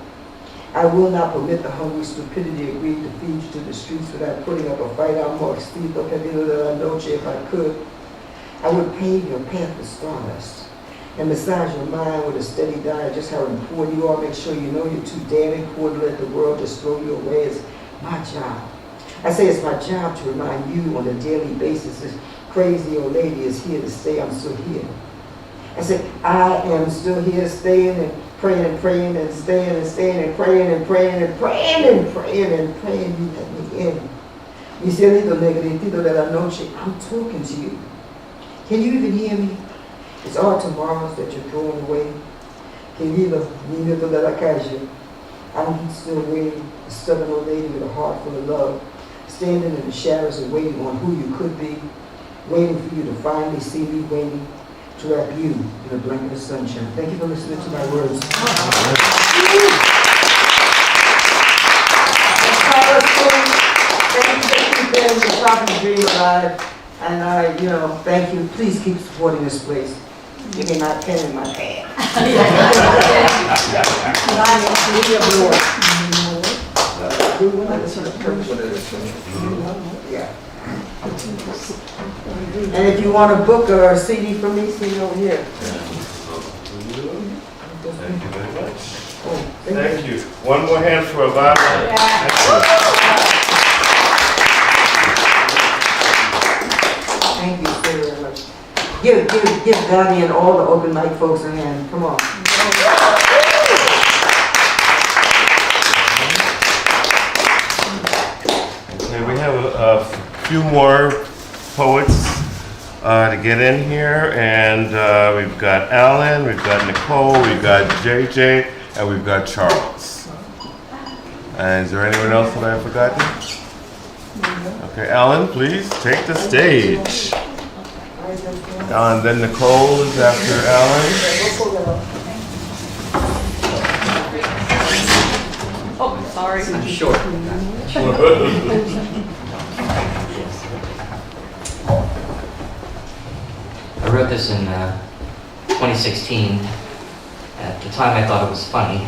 Speaker 12: I will not permit the hungry stupidity agreed to feed you to the streets without putting up a fight. I'm more extinto perdido de la noche if I could. I would pave your path with stardust and massage your mind with a steady diet, just how important you are. Make sure you know you're too damn important to let the world just throw you away. It's my job. I say it's my job to remind you on a daily basis this crazy old lady is here to stay. I'm still here. I said, I am still here, staying and praying and praying and staying and staying and praying and praying and praying and praying and praying. You let me in. Mi cielito negritito de la noche, I'm talking to you. Can you even hear me? It's all tomorrows that you're throwing away. Querido niñito de la calle, I'm still waiting, a stubborn old lady with a heart full of love, standing in the shadows and waiting on who you could be, waiting for you to finally see me, waiting to wrap you in a blanket of sunshine. Thank you for listening to my words. Thank you for keeping the shopping dream alive. And thank you. Please keep supporting this place. Give me my pen in my hand. Yeah. And if you want to book a CD from me, see me over here.
Speaker 2: Thank you very much. Thank you. One more hand for Avada.
Speaker 12: Thank you very much. Give Dottie and all the open mic folks a hand. Come on.
Speaker 2: Okay, we have a few more poets to get in here, and we've got Alan, we've got Nicole, we've got JJ, and we've got Charles. And is there anyone else that I've forgotten? Okay, Alan, please take the stage. And then Nicole is after Alan.
Speaker 14: Oh, sorry. I'm short.
Speaker 15: I wrote this in 2016. At the time I thought it was funny.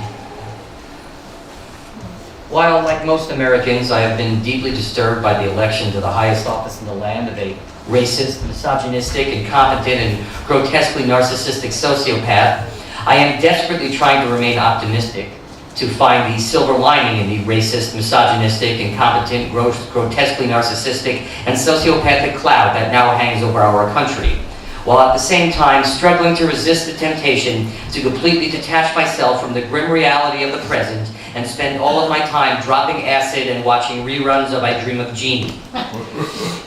Speaker 15: While, like most Americans, I have been deeply disturbed by the election to the highest office in the land of a racist, misogynistic, incompetent, and grotesquely narcissistic sociopath, I am desperately trying to remain optimistic, to find the silver lining in the racist, misogynistic, incompetent, grotesquely narcissistic, and sociopathic cloud that now hangs over our country, while at the same time struggling to resist the temptation to completely detach myself from the grim reality of the present and spend all of my time dropping acid and watching reruns of I Dream of Jeannie.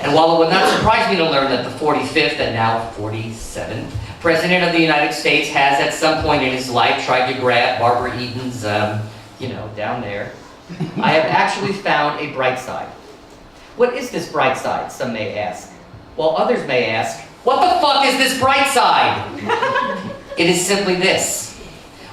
Speaker 15: And while it would not surprise me to learn that the 45th and now 47th President of the United States has at some point in his life tried to grab Barbara Eden's, down there, I have actually found a bright side. What is this bright side, some may ask? while others may ask, what the fuck is this bright side? It is simply this.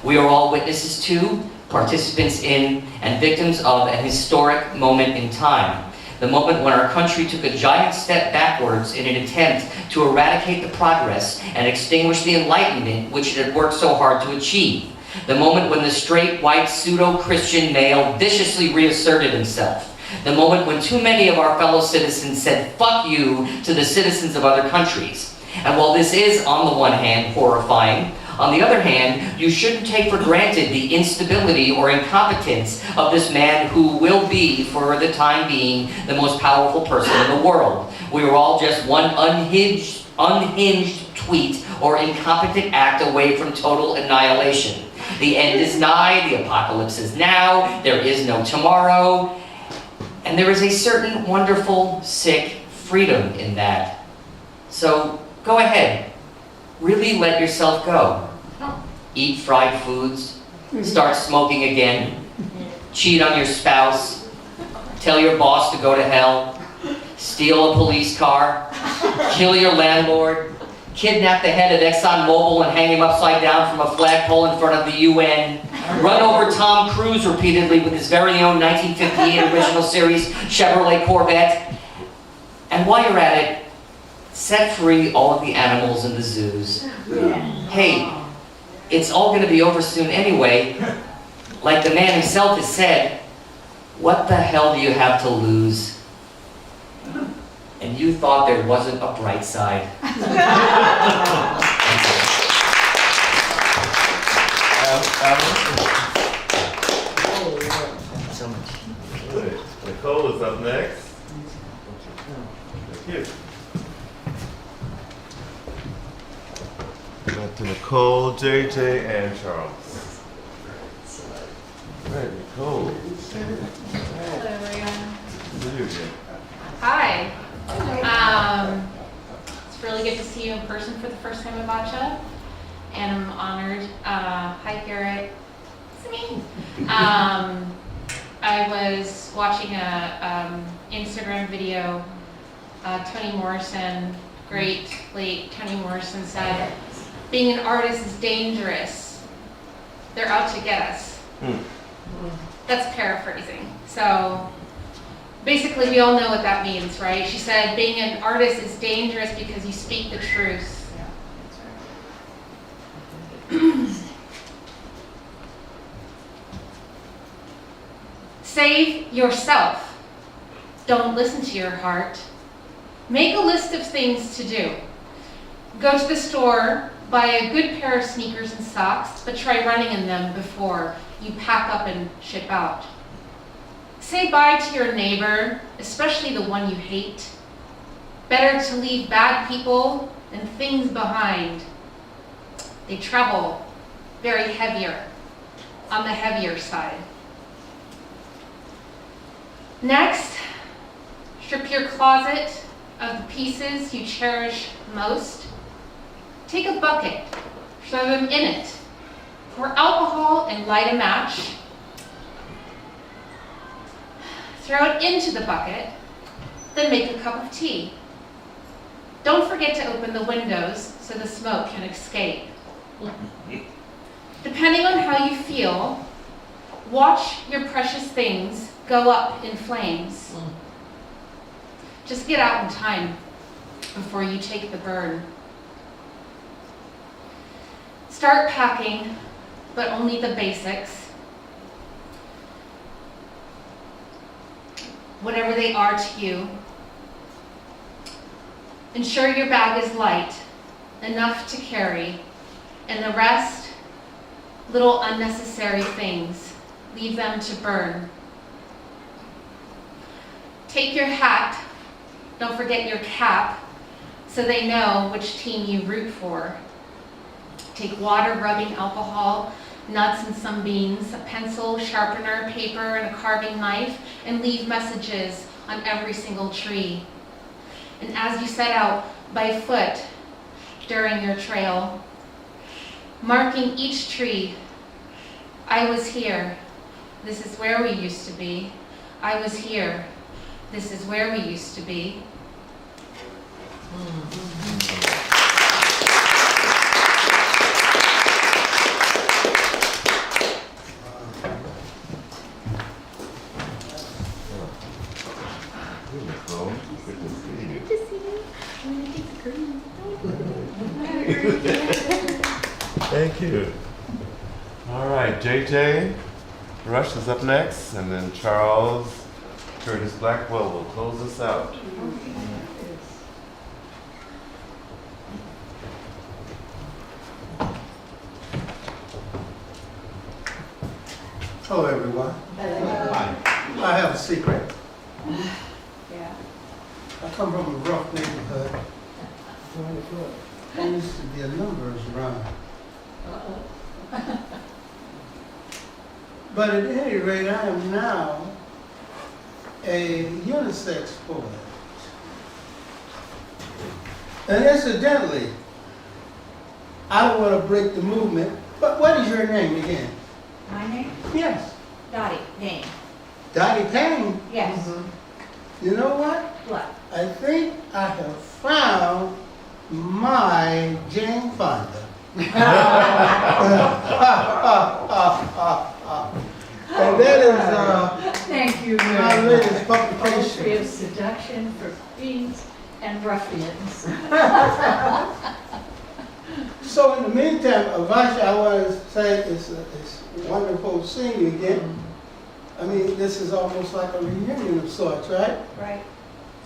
Speaker 15: We are all witnesses to, participants in, and victims of an historic moment in time. The moment when our country took a giant step backwards in an attempt to eradicate the progress and extinguish the enlightenment which it had worked so hard to achieve. The moment when the straight, white, pseudo-Christian male viciously reasserted himself. The moment when too many of our fellow citizens said, fuck you, to the citizens of other countries. And while this is, on the one hand, horrifying, on the other hand, you shouldn't take for granted the instability or incompetence of this man who will be, for the time being, the most powerful person in the world. We are all just one unhinged tweet or incompetent act away from total annihilation. The end is nigh, the apocalypse is now, there is no tomorrow, and there is a certain wonderful, sick freedom in that. So go ahead, really let yourself go. Eat fried foods, start smoking again, cheat on your spouse, tell your boss to go to hell, steal a police car, kill your landlord, kidnap the head of ExxonMobil and hang him upside down from a flagpole in front of the UN, run over Tom Cruise repeatedly with his very own 1958 original series Chevrolet Corvette, and while you're at it, set free all of the animals in the zoos. Hey, it's all going to be over soon anyway. Like the man himself has said, what the hell do you have to lose? And you thought there wasn't a bright side. So much.
Speaker 2: Good. Nicole is up next. Thank you. Back to Nicole, JJ, and Charles. All right, Nicole.
Speaker 13: Hello, everyone.
Speaker 2: See you again.
Speaker 13: Hi. It's really good to see you in person for the first time at Bacha, and I'm honored. Hi, Garrett. It's me. I was watching a Instagram video. Toni Morrison, great late Toni Morrison said, being an artist is dangerous. They're out to get us. That's paraphrasing. So basically we all know what that means, right? She said being an artist is dangerous because you speak the truth. Save yourself. Don't listen to your heart. Make a list of things to do. Go to the store, buy a good pair of sneakers and socks, but try running in them before you pack up and ship out. Say bye to your neighbor, especially the one you hate. Better to leave bad people and things behind. They travel very heavier, on the heavier side. Next, strip your closet of the pieces you cherish most. Take a bucket, throw them in it. Pour alcohol and light a match. Throw it into the bucket, then make a cup of tea. Don't forget to open the windows so the smoke can escape. Depending on how you feel, watch your precious things go up in flames. Just get out in time before you take the burn. Start packing, but only the basics. Whatever they are to you. Ensure your bag is light, enough to carry, and the rest, little unnecessary things, leave them to burn. Take your hat, don't forget your cap, so they know which team you root for. Take water, rubbing alcohol, nuts and some beans, a pencil, sharpener, paper, and a carving knife, and leave messages on every single tree. And as you set out by foot during your trail, marking each tree, I was here, this is where we used to be. I was here, this is where we used to be.
Speaker 2: Thank you. All right, JJ Rush is up next, and then Charles Curtis Blackwell will close us out.
Speaker 14: Hello, everyone. Hi. I have a secret.
Speaker 4: Yeah.
Speaker 14: I come from a rough neighborhood. There used to be a numbers run. But at any rate, I am now a unisex poet. And incidentally, I don't want to break the movement, but what is your name again?
Speaker 4: My name?
Speaker 14: Yes.
Speaker 4: Dottie, Payne.
Speaker 14: Dottie Payne.
Speaker 4: Yes.
Speaker 14: You know what?
Speaker 4: What?
Speaker 14: I think I have found my Jane Fonda. And that is
Speaker 4: Thank you
Speaker 14: my
Speaker 4: very
Speaker 14: latest
Speaker 4: much.
Speaker 14: publication.
Speaker 4: Poetry of seduction for queens and ruffians.
Speaker 14: So in the meantime, Avasha, I want to say it's wonderful seeing you again. I mean, this is almost like a reunion of sorts, right?
Speaker 4: Right.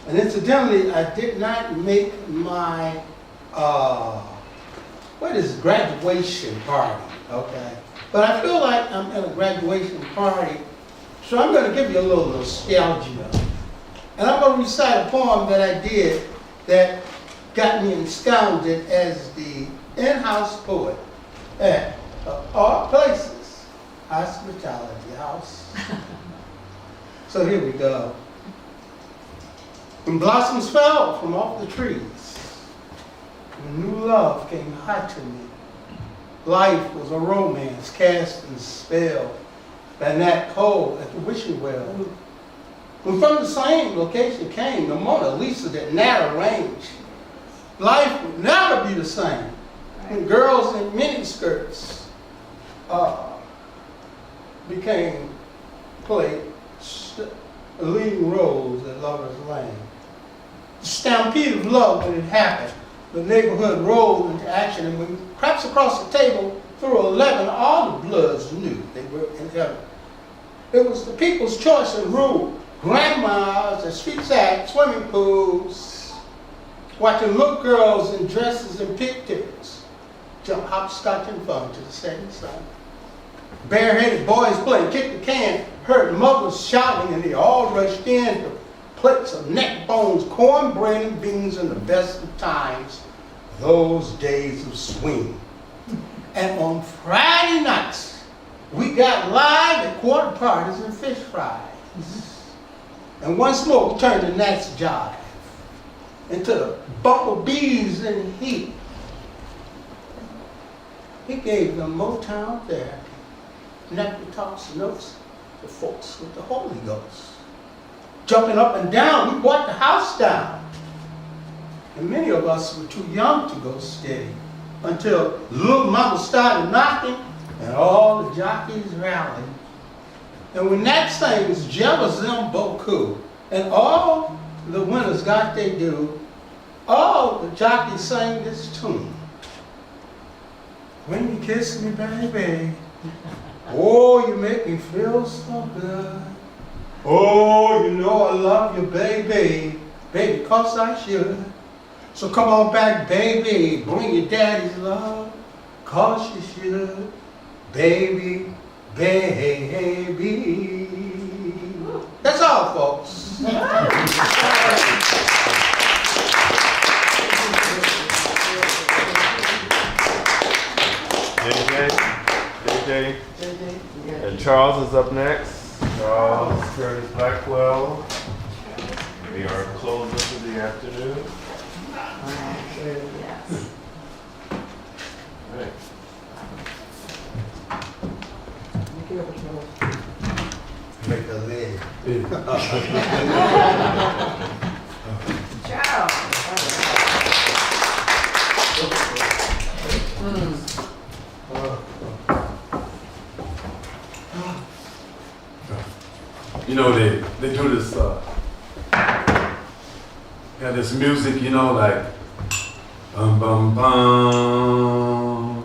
Speaker 14: And incidentally, I did not make my, graduation party, okay? But I feel like I'm at a graduation party, so I'm going to give you a little nostalgia. And I'm going to recite a poem that I did that got me ensconced as the in-house poet at all places, Hospitality House. So here we go. When blossoms fell from off the trees, when new love came hot to me, life was a romance cast and spell by Nat Cole at the wishing well. When from the same location came the Mona Lisa that Nat arranged, life would never be the same. When girls in miniskirts played leading roles at Lover's Lane. The stampede of love when it happened. The neighborhood rolled into action, and when craps across the table through 11, all the Bloods knew they were in heaven. It was the people's choice and rule. Grandmas at street-side swimming pools, watching little girls in dresses and pigtails jump hopscotch and fun to the setting sun. Bareheaded boys playing kick the can, heard mothers shouting, and they all rushed in for plates of neck bones, cornbread and beans, and the best of times, those days of swing. And on Friday nights, we got live at quarter parties and fish fries. And once more, we turned the Nat's jive into the bumblebees in heat. He gave them Motown therapy, nectar toss notes to folks with the Holy Ghost. Jumping up and down, we brought the house down. And many of us were too young to go steady until little mama started knocking and all the jockeys rallied. And when that sings, jealous them beaucoup, and all the winners got their due, all the jockeys sang this tune. When you kiss me, baby, oh, you make me feel so good. Oh, you know I love you, baby, baby, 'cause I should. So come on back, baby, bring your daddy's love, 'cause you should, baby, baby. That's all, folks.
Speaker 2: JJ, and Charles is up next. Charles Curtis Blackwell. We are closing for the afternoon. Right.
Speaker 14: Make a leg.
Speaker 4: Ciao.
Speaker 2: You know, they do this, got this music, you know, like, bum bum bum,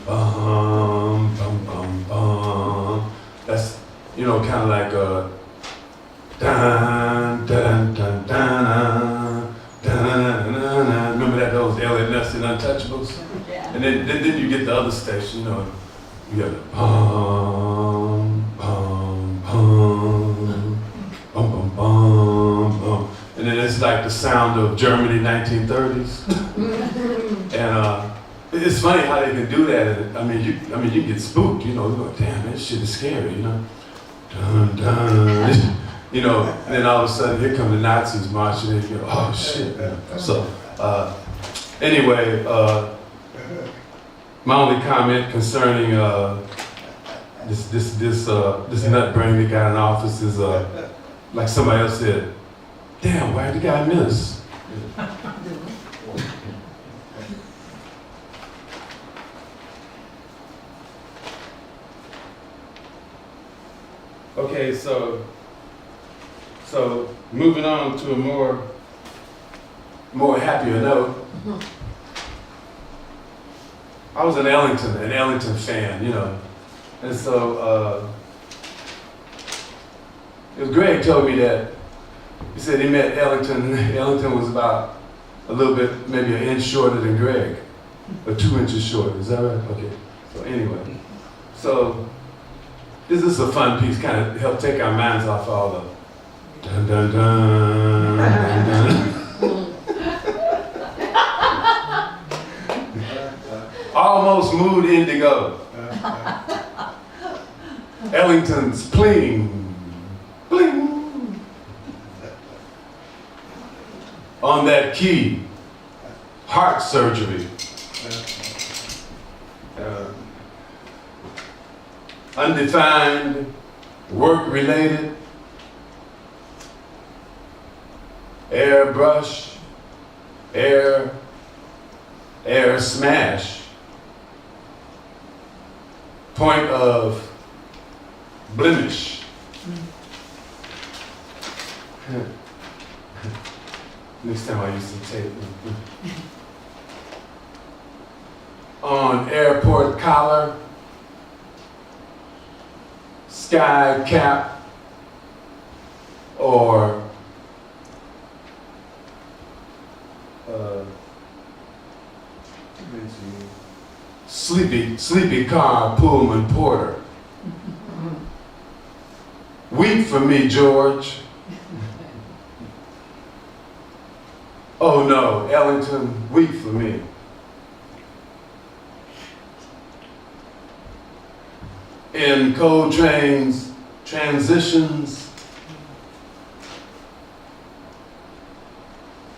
Speaker 2: bum bum bum bum. That's, you know, kind of like a dun dun dun dun dun dun. Remember that, those Elliot Ness and Untouchables?
Speaker 4: Yeah.
Speaker 2: And then you get the other station, you know, you got the bum bum bum bum bum bum bum. And then it's like the sound of Germany 1930s. And it's funny how they can do that. And, I mean, you get spooked, you know, you go, damn, that shit is scary, you know. Dun, dun. You know, and then all of a sudden, here come the Nazis marching in, you go, oh shit. So, anyway, my only comment concerning this nut brain that got in office is, like somebody else said, damn, why'd the guy miss? Okay, so moving on to a more happier note. I was an Ellington fan, you know, and so it was Greg told me that. He said he met Ellington. Ellington was about a little bit, maybe an inch shorter than Greg, or 2 inches shorter. Is that right? Okay. So anyway, so this is a fun piece, kind of help take our minds off all the dun dun dun dun dun. Almost mood indigo. Ellington's pling, bling. On that key, heart surgery. Undefined, work-related, airbrush, air smash, point of blemish. Next time I use some tape. On airport collar, sky cap, or sleepy car Pullman porter. Weep for me, George. Oh no, Ellington, weep for me. In Coltrane's Transitions,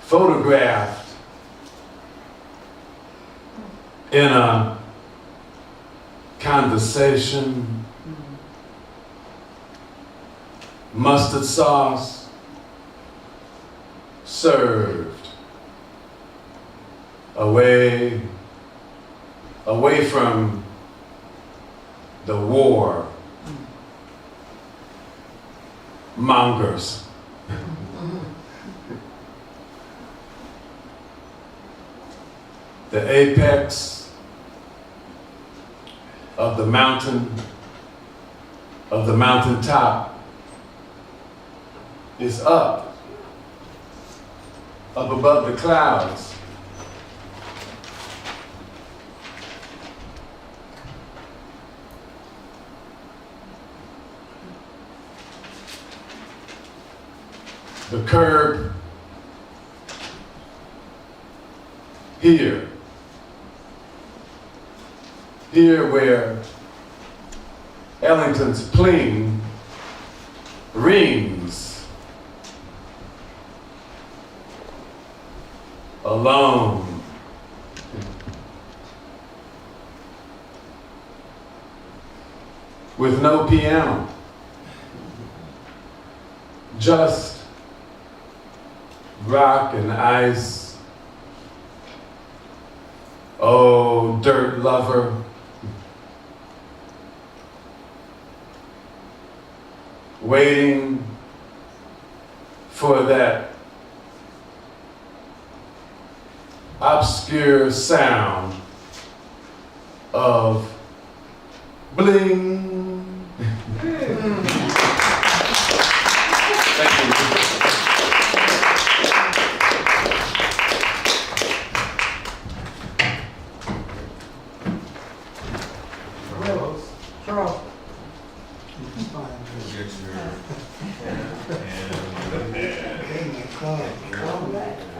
Speaker 2: photographed in a conversation, mustard sauce served away from the war mongers. The apex of the mountaintop is up above the clouds. The curb here where Ellington's pling rings alone. With no piano, just rock and ice
Speaker 16: Oh, dirt lover. Waiting for that obscure sound of bling. Thank you.